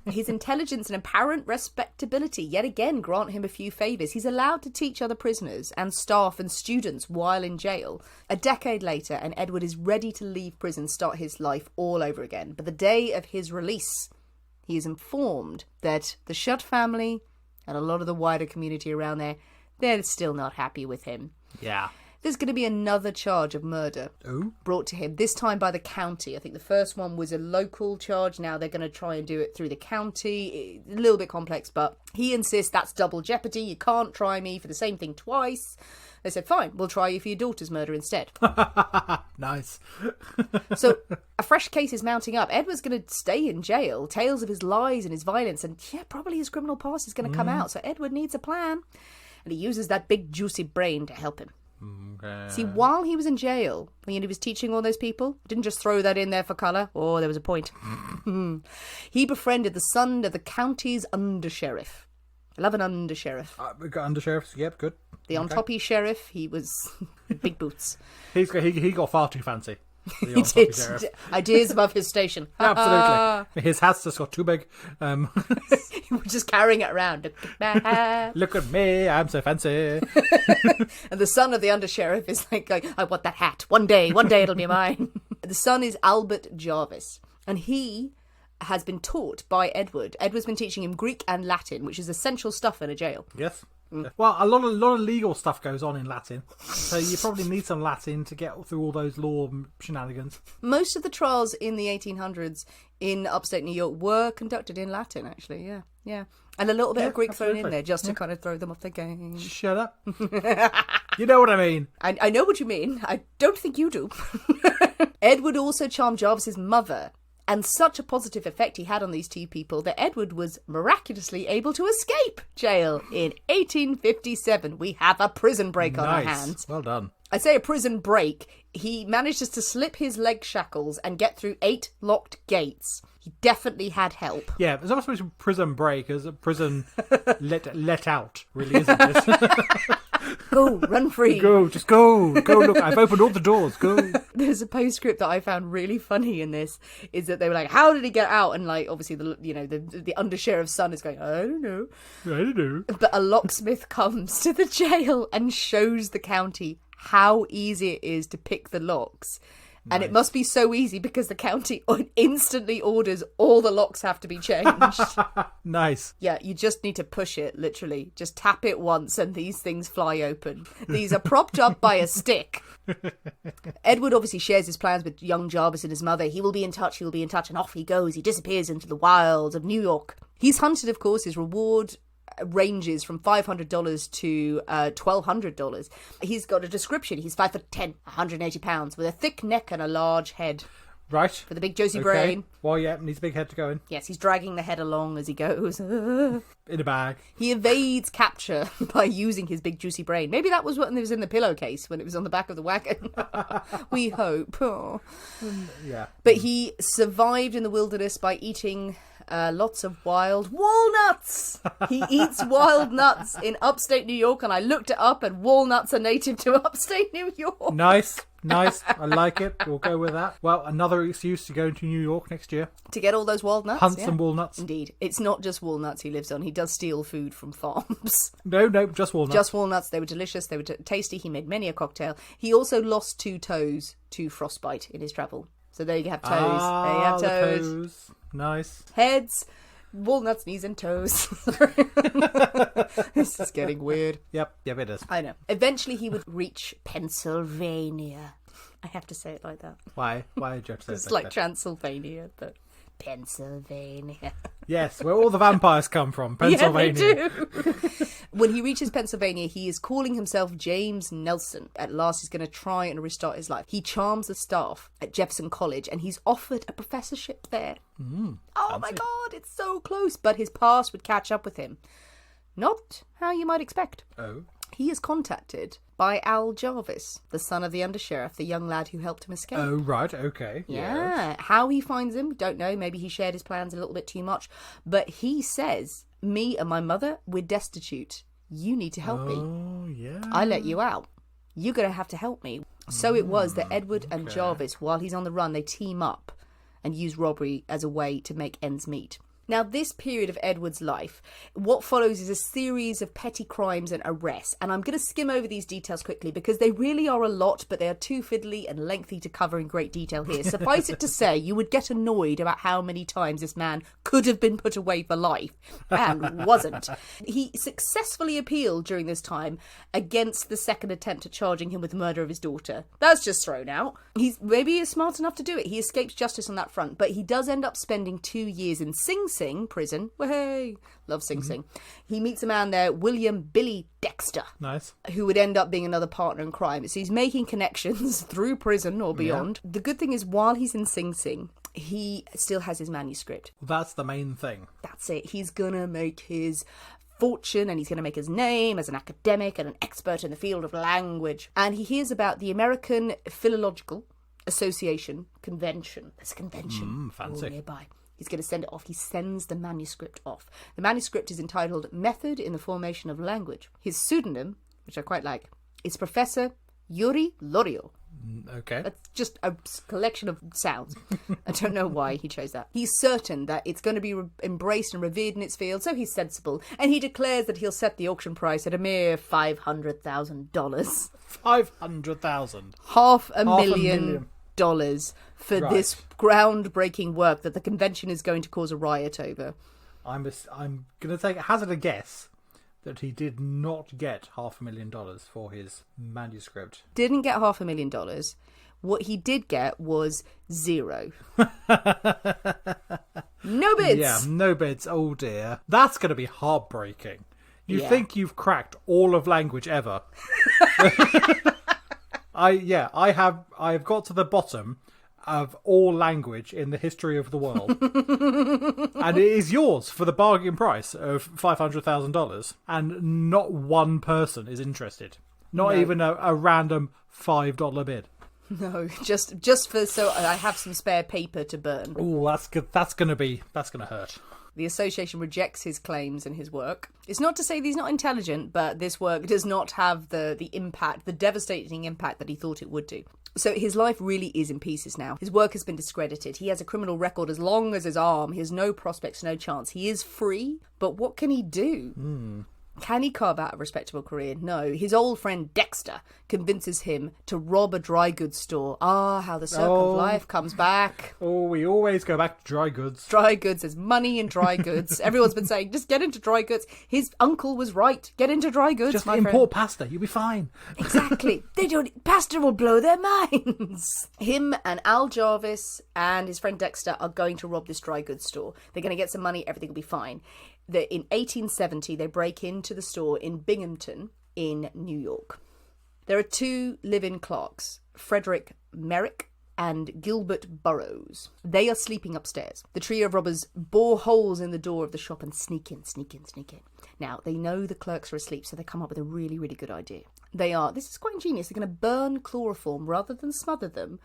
Speaker 1: His intelligence and apparent respectability yet again grant him a few favours. He's allowed to teach other prisoners and staff and students while in jail. A decade later, and Edward is ready to leave prison, start his life all over again. But the day of his release, he is informed that the Shutt family and a lot of the wider community around there, they're still not happy with him.
Speaker 2: Yeah.
Speaker 1: There's going to be another charge of murder brought to him, this time by the county. I think the first one was a local charge. Now they're going to try and do it through the county. A little bit complex, but he insists that's double jeopardy. You can't try me for the same thing twice. They said, fine, we'll try you for your daughter's murder instead.
Speaker 2: Nice.
Speaker 1: So a fresh case is mounting up. Edward's going to stay in jail. Tales of his lies and his violence, and probably his criminal past is going to come out. So Edward needs a plan, and he uses that big juicy brain to help him.
Speaker 2: Okay.
Speaker 1: See, while he was in jail, when he was teaching all those people, didn't just throw that in there for colour. Oh, there was a point. He befriended the son of the county's undersheriff. I love an undersheriff.
Speaker 2: We've got undersheriffs. Yep, good.
Speaker 1: The on-toppy sheriff, he was big boots.
Speaker 2: He got far too fancy.
Speaker 1: He did. Ideas above his station.
Speaker 2: Absolutely. His hat's just got too big.
Speaker 1: He was just carrying it around.
Speaker 2: Look at me, I'm so fancy.
Speaker 1: And the son of the undersheriff is like, I want that hat. One day it'll be mine. The son is Albert Jarvis, and he has been taught by Edward. Edward's been teaching him Greek and Latin, which is essential stuff in a jail.
Speaker 2: Yes. Well, a lot of legal stuff goes on in Latin, so you probably need some Latin to get through all those law shenanigans.
Speaker 1: Most of the trials in the 1800s in upstate New York were conducted in Latin, actually, yeah. And a little bit of Greek thrown in there just to kind of throw them off their game.
Speaker 2: Shut up. You know what I mean.
Speaker 1: I know what you mean. I don't think you do. Edward also charmed Jarvis's mother, and such a positive effect he had on these two people that Edward was miraculously able to escape jail in 1857. We have a prison break on our hands.
Speaker 2: Well done.
Speaker 1: I say a prison break. He manages to slip his leg shackles and get through 8 locked gates. He definitely had help.
Speaker 2: Yeah, it's not so much a prison break as a prison let out, really, isn't it?
Speaker 1: Go, run free.
Speaker 2: Just go, look, I've opened all the doors, go.
Speaker 1: There's a postscript that I found really funny in this, is that they were like, how did he get out? And like, obviously, the undersheriff's son is going, I don't know. But a locksmith comes to the jail and shows the county how easy it is to pick the locks. And it must be so easy because the county instantly orders all the locks have to be changed.
Speaker 2: Nice.
Speaker 1: Yeah, you just need to push it, literally. Just tap it once and these things fly open. These are propped up by a stick. Edward obviously shares his plans with young Jarvis and his mother. He will be in touch, and off he goes. He disappears into the wilds of New York. He's hunted, of course. His reward ranges from $500 to $1,200. He's got a description. He's 5'10", 180 pounds, with a thick neck and a large head.
Speaker 2: Right.
Speaker 1: For the big juicy brain.
Speaker 2: Well, yeah, needs a big head to go in.
Speaker 1: Yes, he's dragging the head along as he goes.
Speaker 2: In a bag.
Speaker 1: He evades capture by using his big juicy brain. Maybe that was what was in the pillowcase when it was on the back of the wagon. We hope. Oh.
Speaker 2: Yeah.
Speaker 1: But he survived in the wilderness by eating lots of wild walnuts. He eats wild nuts in upstate New York, and I looked it up, and walnuts are native to upstate New York.
Speaker 2: Nice. I like it. We'll go with that. Well, another excuse to go to New York next year.
Speaker 1: To get all those walnuts.
Speaker 2: Hunt some walnuts.
Speaker 1: Indeed. It's not just walnuts he lives on. He does steal food from farms.
Speaker 2: No, just walnuts.
Speaker 1: Just walnuts. They were delicious. They were tasty. He made many a cocktail. He also lost 2 toes to frostbite in his travel. So there you have toes. There you have toes.
Speaker 2: The toes. Nice.
Speaker 1: Heads, walnuts, knees and toes. This is getting weird.
Speaker 2: Yep, it is.
Speaker 1: I know. Eventually he would reach Pennsylvania. I have to say it like that.
Speaker 2: Why did you have to say it
Speaker 1: It's like Transylvania, but Pennsylvania.
Speaker 2: Yes, where all the vampires come from, Pennsylvania.
Speaker 1: Yeah, they do. When he reaches Pennsylvania, he is calling himself James Nelson. At last, he's going to try and restart his life. He charms the staff at Jefferson College, and he's offered a professorship there. Oh my God, it's so close. But his past would catch up with him. Not how you might expect.
Speaker 2: Oh.
Speaker 1: He is contacted by Al Jarvis, the son of the undersheriff, the young lad who helped him escape.
Speaker 2: Oh, right, okay.
Speaker 1: Yeah. How he finds him, don't know. Maybe he shared his plans a little bit too much. But he says, me and my mother, we're destitute. You need to help me.
Speaker 2: Oh, yeah.
Speaker 1: I let you out. You're going to have to help me. So it was that Edward and Jarvis, while he's on the run, they team up and use robbery as a way to make ends meet. Now, this period of Edward's life, what follows is a series of petty crimes and arrests. And I'm going to skim over these details quickly because they really are a lot, but they are too fiddly and lengthy to cover in great detail here. Suffice it to say, you would get annoyed about how many times this man could have been put away for life and wasn't. He successfully appealed during this time against the second attempt at charging him with the murder of his daughter. That's just thrown out. Maybe he's smart enough to do it. He escapes justice on that front, but he does end up spending 2 years in Sing Sing prison. Hey, love Sing Sing. He meets a man there, William Billy Dexter.
Speaker 2: Nice.
Speaker 1: Who would end up being another partner in crime. So he's making connections through prison or beyond. Yeah. The good thing is, while he's in Sing Sing, he still has his manuscript.
Speaker 2: That's the main thing.
Speaker 1: That's it. He's gonna make his fortune and he's going to make his name as an academic and an expert in the field of language. And he hears about the American Philological Association convention. There's a convention
Speaker 2: fancy.
Speaker 1: Nearby. He's going to send it off. He sends the manuscript off. The manuscript is entitled Method in the Formation of Language. His pseudonym, which I quite like, is Professor Yuri Lorio.
Speaker 2: Okay.
Speaker 1: That's just a collection of sounds. I don't know why he chose that. He's certain that it's going to be embraced and revered in its field, so he's sensible. And he declares that he'll set the auction price at a mere $500,000.
Speaker 2: $500,000.
Speaker 1: $500,000 for this groundbreaking work that the convention is going to cause a riot over.
Speaker 2: I'm going to hazard a guess that he did not get $500,000 for his manuscript.
Speaker 1: Didn't get $500,000. What he did get was zero. No bids.
Speaker 2: Yeah, no bids. Oh dear. That's going to be heartbreaking. You think you've cracked all of language ever. I have got to the bottom of all language in the history of the world. And it is yours for the bargain price of $500,000. And not one person is interested. Not even a random $5 bid.
Speaker 1: No, just for so I have some spare paper to burn.
Speaker 2: Oh, that's good. That's gonna hurt.
Speaker 1: The association rejects his claims and his work. It's not to say that he's not intelligent, but this work does not have the impact, the devastating impact that he thought it would do. So his life really is in pieces now. His work has been discredited. He has a criminal record as long as his arm. He has no prospects, no chance. He is free, but what can he do? Can he carve out a respectable career? No. His old friend Dexter convinces him to rob a dry goods store. Ah, how the circle of life comes back.
Speaker 2: Oh, we always go back to dry goods.
Speaker 1: Dry goods. There's money in dry goods. Everyone's been saying, just get into dry goods. His uncle was right. Get into dry goods,
Speaker 2: just
Speaker 1: my
Speaker 2: import
Speaker 1: friend.
Speaker 2: pasta. You'll be fine.
Speaker 1: Exactly. Pasta will blow their minds. Him and Al Jarvis and his friend Dexter are going to rob this dry goods store. They're going to get some money. Everything will be fine. In 1870, they break into the store in Binghamton in New York. There are two live-in clerks, Frederick Merrick and Gilbert Burroughs. They are sleeping upstairs. The trio of robbers bore holes in the door of the shop and sneak in. Now, they know the clerks are asleep, so they come up with a really, really good idea. This is quite ingenious, they're going to burn chloroform rather than smother them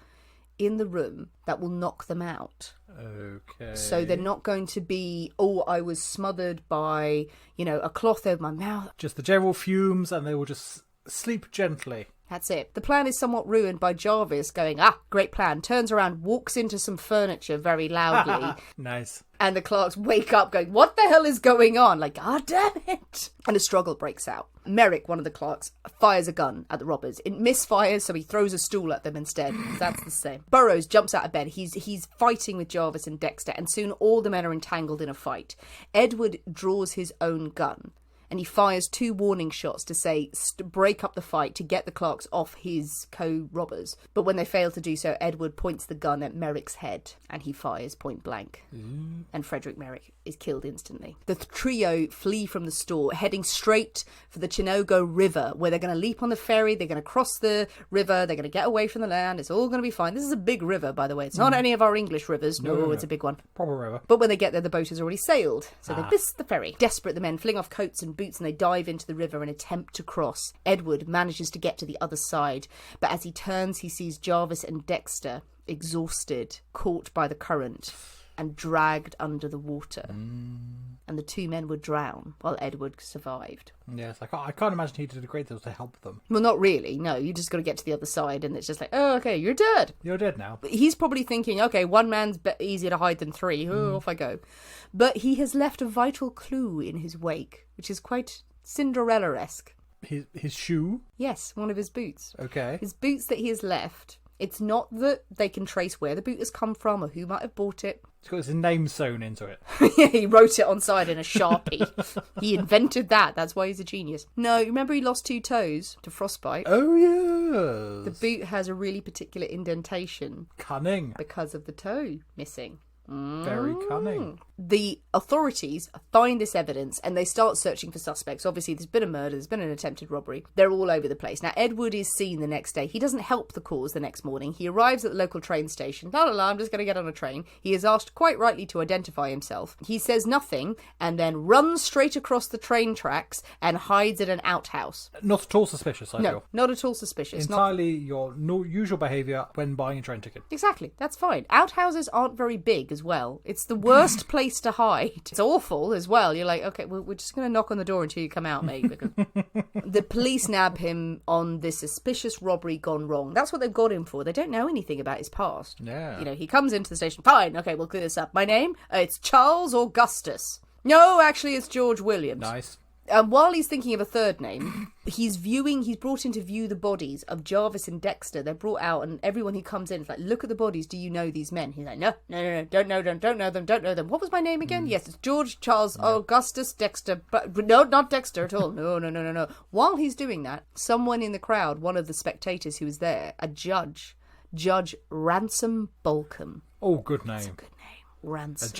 Speaker 1: in the room that will knock them out.
Speaker 2: Okay.
Speaker 1: So they're not going to be, I was smothered by, a cloth over my mouth.
Speaker 2: Just the general fumes, and they will just sleep gently.
Speaker 1: That's it. The plan is somewhat ruined by Jarvis going, great plan. Turns around, walks into some furniture very loudly.
Speaker 2: Nice.
Speaker 1: And the clerks wake up going, what the hell is going on? Like, God damn it. And a struggle breaks out. Merrick, one of the clerks, fires a gun at the robbers. It misfires, so he throws a stool at them instead. That's the same. Burroughs jumps out of bed. He's fighting with Jarvis and Dexter, and soon all the men are entangled in a fight. Edward draws his own gun. And he fires 2 warning shots to say, break up the fight to get the Clarks off his co-robbers. But when they fail to do so, Edward points the gun at Merrick's head and he fires point blank. And Frederick Merrick is killed instantly. The trio flee from the store, heading straight for the Chinogo River, where they're going to leap on the ferry, they're going to cross the river, they're going to get away from the land, it's all going to be fine. This is a big river, by the way. It's not any of our English rivers. No, it's a big one.
Speaker 2: Proper river.
Speaker 1: But when they get there, the boat has already sailed, so they miss the ferry. Desperate, the men fling off coats and boots and they dive into the river and attempt to cross. Edward manages to get to the other side, but as he turns, he sees Jarvis and Dexter, exhausted, caught by the current and dragged under the water. And the 2 men would drown while Edward survived.
Speaker 2: Yes, I can't imagine he did a great deal to help them.
Speaker 1: Well, not really, no. You just got to get to the other side and it's just like, oh, okay, you're dead.
Speaker 2: You're dead now.
Speaker 1: But he's probably thinking, okay, 1 man's easier to hide than 3. Oh, off I go. But he has left a vital clue in his wake, which is quite Cinderella-esque.
Speaker 2: His shoe?
Speaker 1: Yes, one of his boots.
Speaker 2: Okay.
Speaker 1: His boots that he has left. It's not that they can trace where the boot has come from or who might have bought it.
Speaker 2: It's got his name sewn into it.
Speaker 1: Yeah, he wrote it on side in a Sharpie. He invented that. That's why he's a genius. No, remember he lost 2 toes to frostbite?
Speaker 2: Oh, yes.
Speaker 1: The boot has a really particular indentation.
Speaker 2: Cunning.
Speaker 1: Because of the toe missing.
Speaker 2: Very cunning.
Speaker 1: The authorities find this evidence and they start searching for suspects. Obviously, there's been a murder, there's been an attempted robbery. They're all over the place. Now, Edward is seen the next day. He doesn't help the cause the next morning. He arrives at the local train station. I'm just going to get on a train. He is asked quite rightly to identify himself. He says nothing and then runs straight across the train tracks and hides at an outhouse.
Speaker 2: Not at all suspicious, I
Speaker 1: No,
Speaker 2: feel.
Speaker 1: not at all suspicious.
Speaker 2: Entirely your usual behaviour when buying a train ticket.
Speaker 1: Exactly, that's fine. Outhouses aren't very big as well. It's the worst place to hide. It's awful as well. You're like, okay, well, we're just going to knock on the door until you come out, mate. Because the police nab him on this suspicious robbery gone wrong. That's what they've got him for. They don't know anything about his past.
Speaker 2: Yeah.
Speaker 1: You know, he comes into the station. Fine, okay, we'll clear this up. My name? It's Charles Augustus. No, actually, it's George Williams.
Speaker 2: Nice.
Speaker 1: And while he's thinking of a third name, he's brought in to view the bodies of Jarvis and Dexter. They're brought out and everyone who comes in is like, look at the bodies. Do you know these men? He's like, no, don't know them. What was my name again? Yes, it's George Charles Augustus Dexter. But no, not Dexter at all. No. While he's doing that, someone in the crowd, one of the spectators who was there, a Judge Ransom Bolcom.
Speaker 2: Oh, good name.
Speaker 1: That's a good name. Ransom.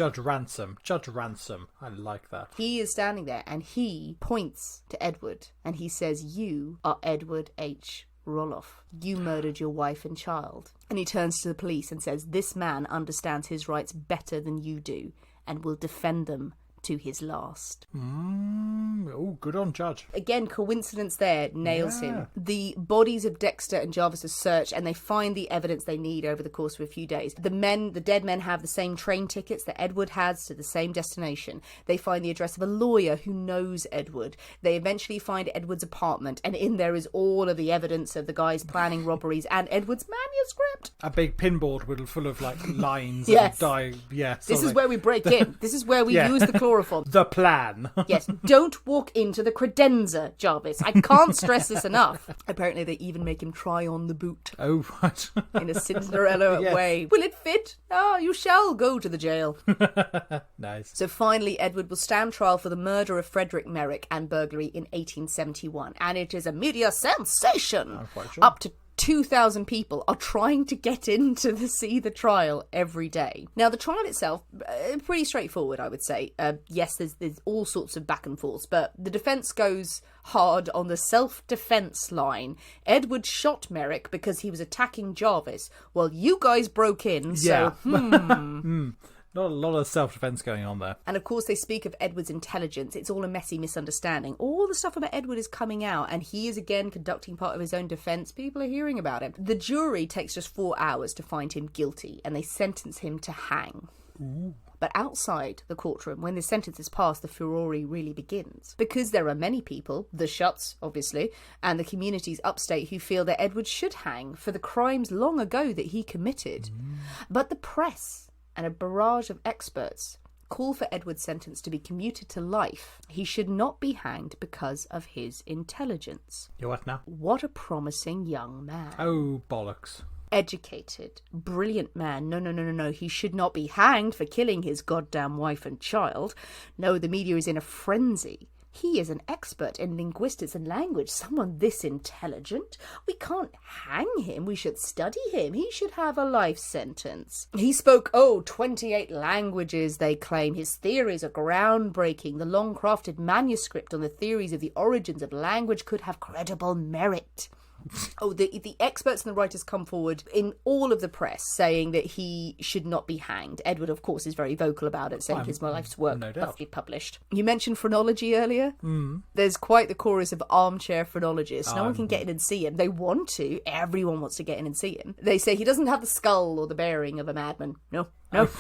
Speaker 2: Judge Ransom. I like that.
Speaker 1: He is standing there and he points to Edward and he says, you are Edward H. Rulloff. You murdered your wife and child. And he turns to the police and says, this man understands his rights better than you do and will defend them to his last.
Speaker 2: Oh, good on Judge.
Speaker 1: Again, coincidence there nails him. The bodies of Dexter and Jarvis are searched and they find the evidence they need over the course of a few days. The dead men have the same train tickets that Edward has to the same destination. They find the address of a lawyer who knows Edward. They eventually find Edward's apartment and in there is all of the evidence of the guys planning robberies and Edward's manuscript.
Speaker 2: A big pinboard full of like lines
Speaker 1: Yes.
Speaker 2: and
Speaker 1: This is where we break in. This is where we use the chloroform.
Speaker 2: The plan.
Speaker 1: Yes, don't walk into the credenza, Jarvis. I can't stress this enough. Apparently they even make him try on the boot.
Speaker 2: Oh, right.
Speaker 1: In a Cinderella
Speaker 2: Yes.
Speaker 1: way. Will it fit? Ah, you shall go to the jail.
Speaker 2: Nice.
Speaker 1: So finally, Edward will stand trial for the murder of Frederick Merrick and burglary in 1871. And it is a media sensation.
Speaker 2: I'm quite sure.
Speaker 1: Up to 2,000 people are trying to get in to see the trial every day. Now, the trial itself, pretty straightforward, I would say. Yes, there's all sorts of back and forths, but the defence goes hard on the self-defence line. Edward shot Merrick because he was attacking Jarvis. Well, you guys broke in, so...
Speaker 2: Not a lot of self-defence going on there.
Speaker 1: And of course they speak of Edward's intelligence. It's all a messy misunderstanding. All the stuff about Edward is coming out and he is again conducting part of his own defence. People are hearing about him. The jury takes just 4 hours to find him guilty and they sentence him to hang.
Speaker 2: Ooh.
Speaker 1: But outside the courtroom, when the sentence is passed, the furore really begins. Because there are many people, the Shuts, obviously, and the communities upstate who feel that Edward should hang for the crimes long ago that he committed. But the press and a barrage of experts call for Edward's sentence to be commuted to life. He should not be hanged because of his intelligence.
Speaker 2: You what now?
Speaker 1: What a promising young man.
Speaker 2: Oh, bollocks.
Speaker 1: Educated, brilliant man. No. He should not be hanged for killing his goddamn wife and child. No, the media is in a frenzy He is an expert in linguistics and language. Someone this intelligent. We can't hang him. We should study him. He should have a life sentence. He spoke, 28 languages, they claim. His theories are groundbreaking. The long-crafted manuscript on the theories of the origins of language could have credible merit. The experts and the writers come forward in all of the press saying that he should not be hanged. Edward, of course, is very vocal about it, saying his life's work must be published. You mentioned phrenology earlier. There's quite the chorus of armchair phrenologists. No one can get in and see him. They want to. Everyone wants to get in and see him. They say he doesn't have the skull or the bearing of a madman. No,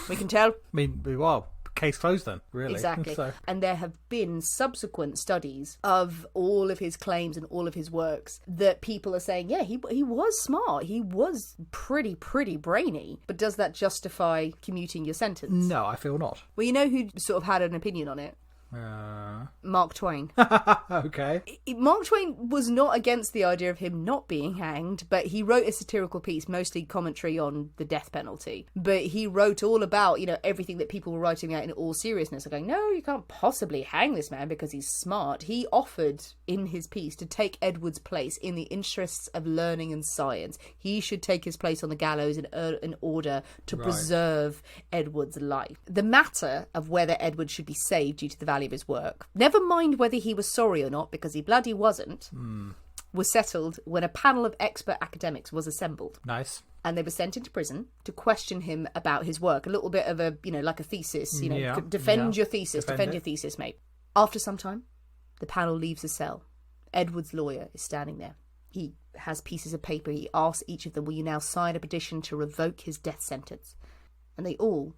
Speaker 1: we can tell.
Speaker 2: I mean, well, case closed then, really.
Speaker 1: Exactly. And there have been subsequent studies of all of his claims and all of his works that people are saying, yeah, he was smart. He was pretty brainy. But does that justify commuting your sentence?
Speaker 2: No, I feel not.
Speaker 1: Well, you know who sort of had an opinion on it? Mark Twain.
Speaker 2: Okay.
Speaker 1: Mark Twain was not against the idea of him not being hanged, but he wrote a satirical piece, mostly commentary on the death penalty. But he wrote all about, everything that people were writing out in all seriousness, going, no, you can't possibly hang this man because he's smart. He offered in his piece to take Edward's place in the interests of learning and science. He should take his place on the gallows in order to preserve Edward's life. The matter of whether Edward should be saved due to the value of his work, never mind whether he was sorry or not, because he bloody wasn't, was settled when a panel of expert academics was assembled.
Speaker 2: Nice.
Speaker 1: And they were sent into prison to question him about his work. A little bit of a, like a thesis, defend your thesis, mate. After some time, the panel leaves the cell. Edward's lawyer is standing there. He has pieces of paper. He asks each of them, will you now sign a petition to revoke his death sentence? And they all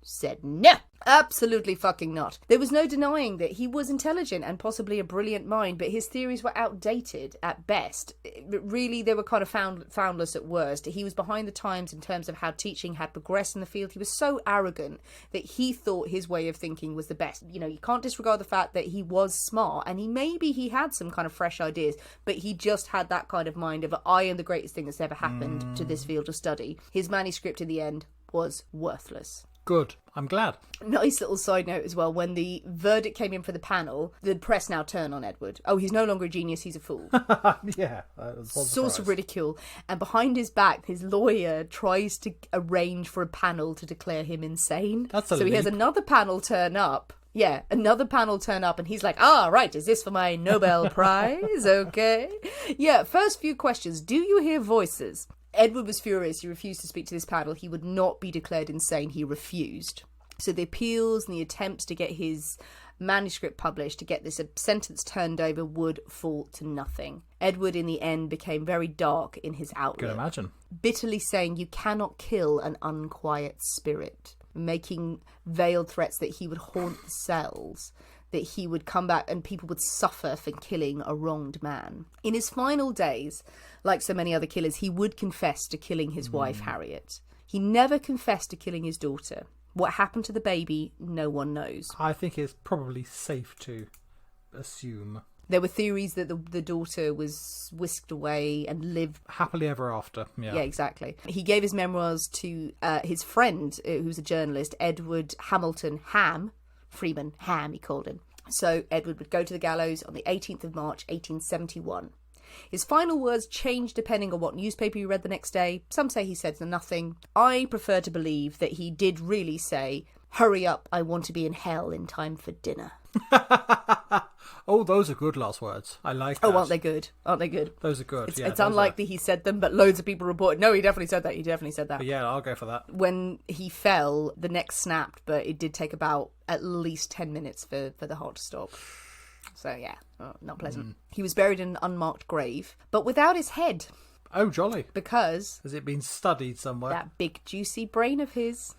Speaker 1: said no. Absolutely fucking not. There was no denying that he was intelligent and possibly a brilliant mind, but his theories were outdated at best. Really, they were kind of foundless at worst. He was behind the times in terms of how teaching had progressed in the field. He was so arrogant that he thought his way of thinking was the best. You can't disregard the fact that he was smart, and he had some kind of fresh ideas, but he just had that kind of mind of, I am the greatest thing that's ever happened to this field of study. His manuscript in the end was worthless.
Speaker 2: Good. I'm glad.
Speaker 1: Nice little side note as well. When the verdict came in for the panel, the press now turn on Edward. Oh, he's no longer a genius, he's a fool.
Speaker 2: Yeah.
Speaker 1: Source of ridicule. And behind his back, his lawyer tries to arrange for a panel to declare him insane. So he has another panel turn up. Yeah, another panel turn up and he's like, right, is this for my Nobel Prize? Okay. Yeah, first few questions. Do you hear voices? Edward was furious. He refused to speak to this panel. He would not be declared insane. He refused. So the appeals and the attempts to get his manuscript published, to get this sentence turned over, would fall to nothing. Edward, in the end, became very dark in his outlook.
Speaker 2: Can imagine.
Speaker 1: Bitterly saying, you cannot kill an unquiet spirit. Making veiled threats that he would haunt the cells, that he would come back and people would suffer for killing a wronged man. In his final days, like so many other killers, he would confess to killing his wife, Harriet. He never confessed to killing his daughter. What happened to the baby, no one knows.
Speaker 2: I think it's probably safe to assume.
Speaker 1: There were theories that the daughter was whisked away and lived
Speaker 2: happily ever after. Yeah,
Speaker 1: exactly. He gave his memoirs to his friend, who's a journalist, Edward Hamilton Freeman Ham, he called him. So Edward would go to the gallows on the 18th of March, 1871. His final words changed depending on what newspaper you read the next day. Some say he said nothing. I prefer to believe that he did really say, hurry up, I want to be in hell in time for dinner.
Speaker 2: Oh, those are good last words. I like that.
Speaker 1: Oh, aren't they good? Aren't they good?
Speaker 2: Those are good.
Speaker 1: It's unlikely he said them, but loads of people reported, no, he definitely said that.
Speaker 2: But yeah, I'll go for that.
Speaker 1: When he fell, the neck snapped, but it did take about at least 10 minutes for the heart to stop. So yeah, not pleasant. He was buried in an unmarked grave, but without his head.
Speaker 2: Oh, jolly.
Speaker 1: Because...
Speaker 2: has it been studied somewhere?
Speaker 1: That big juicy brain of his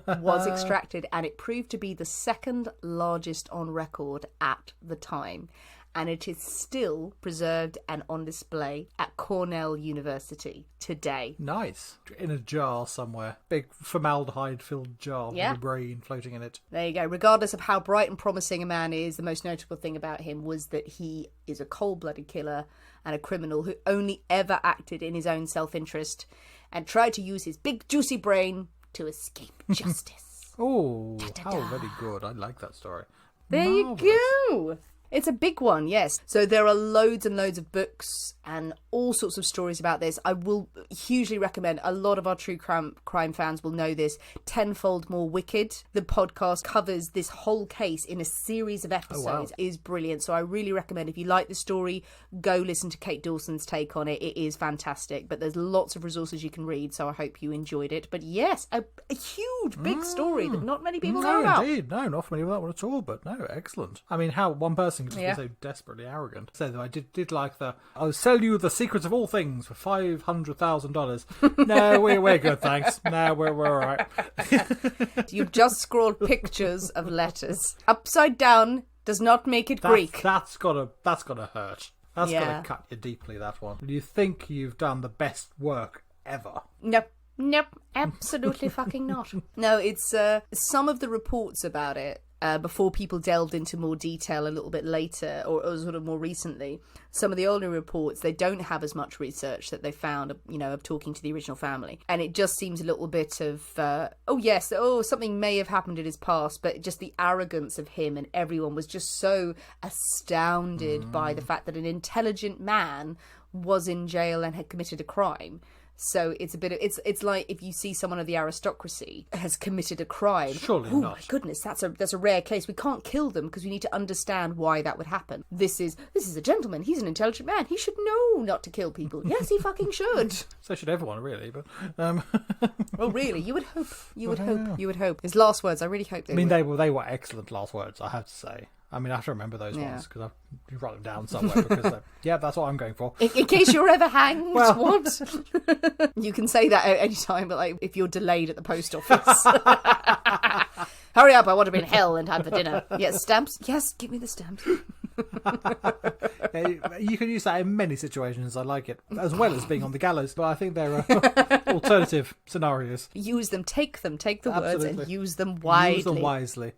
Speaker 1: was extracted, and it proved to be the second largest on record at the time. And it is still preserved and on display at Cornell University today.
Speaker 2: Nice. In a jar somewhere. Big formaldehyde-filled jar with a brain floating in it.
Speaker 1: There you go. Regardless of how bright and promising a man is, the most notable thing about him was that he is a cold-blooded killer and a criminal who only ever acted in his own self-interest and tried to use his big juicy brain to escape justice.
Speaker 2: Oh, how very good. I like that story.
Speaker 1: There
Speaker 2: Marvellous.
Speaker 1: you go. It's a big one, yes. So there are loads and loads of books and all sorts of stories about this. I will hugely recommend, a lot of our true crime fans will know this, Tenfold More Wicked. The podcast covers this whole case in a series of episodes.
Speaker 2: Oh, wow.
Speaker 1: It is brilliant. So I really recommend, if you like the story, go listen to Kate Dawson's take on it. It is fantastic. But there's lots of resources you can read, so I hope you enjoyed it. But yes, a huge, big story that not many people know about.
Speaker 2: Indeed. No, not familiar with that one at all, but no, excellent. I mean, how one person can just be so desperately arrogant. So I did like I'll sell you the secrets of all things for $500,000. No, we're good, thanks. No, we're all right.
Speaker 1: You've just scrawled pictures of letters. Upside down does not make it Greek.
Speaker 2: That's gotta hurt. That's gotta cut you deeply, that one. Do you think you've done the best work ever?
Speaker 1: Nope, absolutely fucking not. No, it's some of the reports about it, before people delved into more detail a little bit later, or sort of more recently, some of the older reports, they don't have as much research that they found, of talking to the original family. And it just seems a little bit of, something may have happened in his past, but just the arrogance of him and everyone was just so astounded by the fact that an intelligent man was in jail and had committed a crime. So it's a bit of, it's like if you see someone of the aristocracy has committed a crime.
Speaker 2: Surely not.
Speaker 1: Oh my goodness, that's a rare case. We can't kill them because we need to understand why that would happen. This is a gentleman. He's an intelligent man. He should know not to kill people. Yes, he fucking should.
Speaker 2: So should everyone, really. But
Speaker 1: well, really, you would hope. You would hope. His last words. I really hope they.
Speaker 2: They were excellent last words, I have to say. I have to remember those ones because I wrote them down somewhere because, that's what I'm going for.
Speaker 1: In case you're ever hanged, what? You can say that at any time, but like if you're delayed at the post office. Hurry up, I want to be in hell in time for dinner. Yes, stamps? Yes, give me the stamps.
Speaker 2: You can use that in many situations. I like it, as well as being on the gallows, but I think there are alternative scenarios.
Speaker 1: Use them, take the
Speaker 2: Absolutely.
Speaker 1: words and use them widely.
Speaker 2: Use them wisely.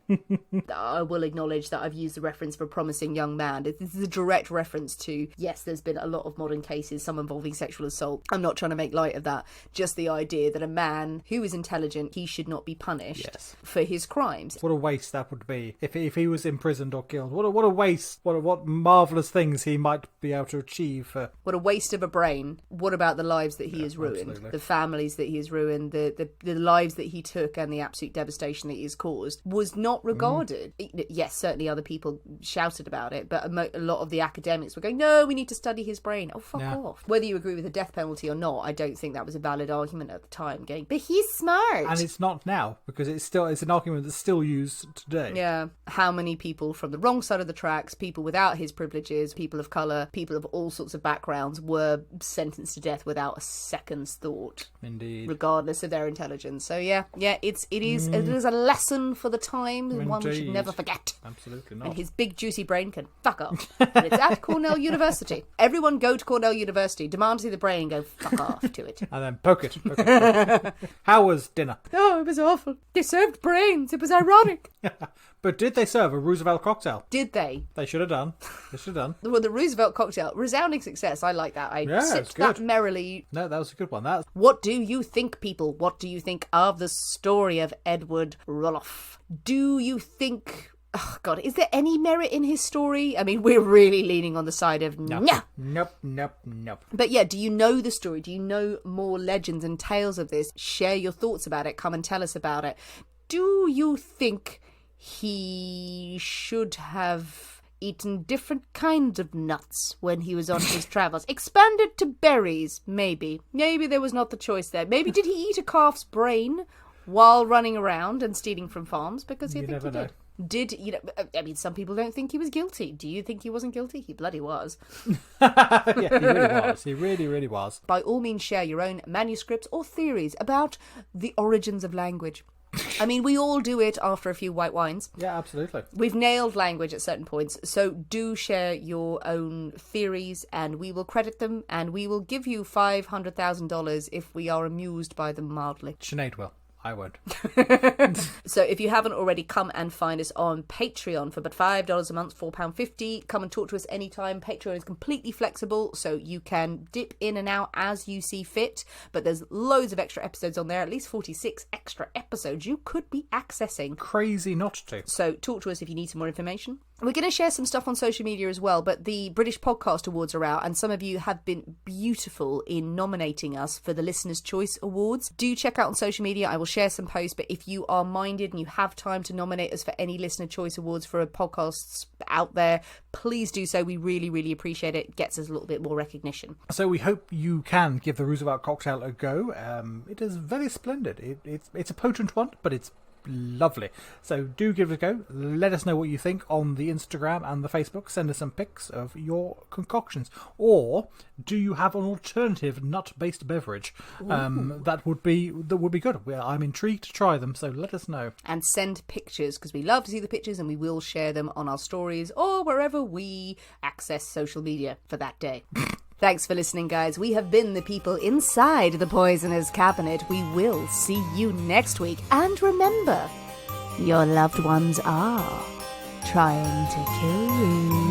Speaker 1: I will acknowledge that I've used the reference for a promising young man. This is a direct reference to, yes, there's been a lot of modern cases, some involving sexual assault. I'm not trying to make light of that. Just the idea that a man who is intelligent, he should not be punished for his crimes.
Speaker 2: What a waste that would be if he was imprisoned or killed. What a waste. What marvellous things he might be able to achieve.
Speaker 1: What a waste of a brain. What about the lives that he has ruined?
Speaker 2: Absolutely.
Speaker 1: The families that he has ruined, the lives that he took, and the absolute devastation that he has caused was not regarded. Yes, certainly other people shouted about it, but a lot of the academics were going, no, we need to study his brain. Oh, fuck off. Whether you agree with the death penalty or not, I don't think that was a valid argument at the time. Going, but he's smart.
Speaker 2: And it's not now, because it's an argument that's still used today.
Speaker 1: Yeah. How many people from the wrong side of the tracks, people without his privileges, people of colour, people of all sorts of backgrounds were sentenced to death without a second's thought.
Speaker 2: Indeed.
Speaker 1: Regardless of their intelligence. So it is a lesson for the time, and one we should never forget.
Speaker 2: Absolutely not.
Speaker 1: And his big juicy brain can fuck off. And it's at Cornell University. Everyone go to Cornell University, demand to see the brain, and go fuck off to it.
Speaker 2: And then poke it. How was dinner?
Speaker 1: Oh, it was awful. They served brains. It was ironic.
Speaker 2: But did they serve a Roosevelt cocktail?
Speaker 1: Did they?
Speaker 2: They should have done. Well,
Speaker 1: the Roosevelt cocktail, resounding success. I like that. I sipped that merrily.
Speaker 2: No, that was a good one.
Speaker 1: What do you think, people? What do you think of the story of Edward Rulloff? Do you think... Oh, God, is there any merit in his story? I mean, we're really leaning on the side of no.
Speaker 2: Nope.
Speaker 1: But yeah, do you know the story? Do you know more legends and tales of this? Share your thoughts about it. Come and tell us about it. Do you think he should have eaten different kinds of nuts when he was on his travels? Expanded to berries, maybe. Maybe there was not the choice there. Maybe did he eat a calf's brain while running around and stealing from farms? Because you think he did. Some people don't think he was guilty. Do you think he wasn't guilty? He bloody was.
Speaker 2: Yeah, he really was. He really, really was.
Speaker 1: By all means, share your own manuscripts or theories about the origins of language. I mean, we all do it after a few white wines.
Speaker 2: Yeah, absolutely.
Speaker 1: We've nailed language at certain points, so do share your own theories and we will credit them and we will give you $500,000 if we are amused by them mildly.
Speaker 2: Sinead will. I won't.
Speaker 1: So if you haven't already, come and find us on Patreon for but $5 a month, £4.50. Come and talk to us anytime. Patreon is completely flexible, so you can dip in and out as you see fit. But there's loads of extra episodes on there, at least 46 extra episodes you could be accessing.
Speaker 2: Crazy not to.
Speaker 1: So talk to us if you need some more information. We're going to share some stuff on social media as well, but the British Podcast Awards are out, and some of you have been beautiful in nominating us for the Listener's Choice Awards. Do check out on social media. I will share some posts, but if you are minded and you have time to nominate us for any Listener Choice Awards for podcasts out there, please do so. We really, really appreciate it. It gets us a little bit more recognition.
Speaker 2: So we hope you can give the Roosevelt cocktail a go. It is very splendid. It's a potent one, but it's lovely. So do give it a go. Let us know what you think on the Instagram and the Facebook. Send us some pics of your concoctions. Or do you have an alternative nut-based beverage that would be good? I'm intrigued to try them, so let us know.
Speaker 1: And send pictures, because we love to see the pictures, and we will share them on our stories or wherever we access social media for that day. Thanks for listening, guys. We have been the people inside the Poisoner's Cabinet. We will see you next week. And remember, your loved ones are trying to kill you.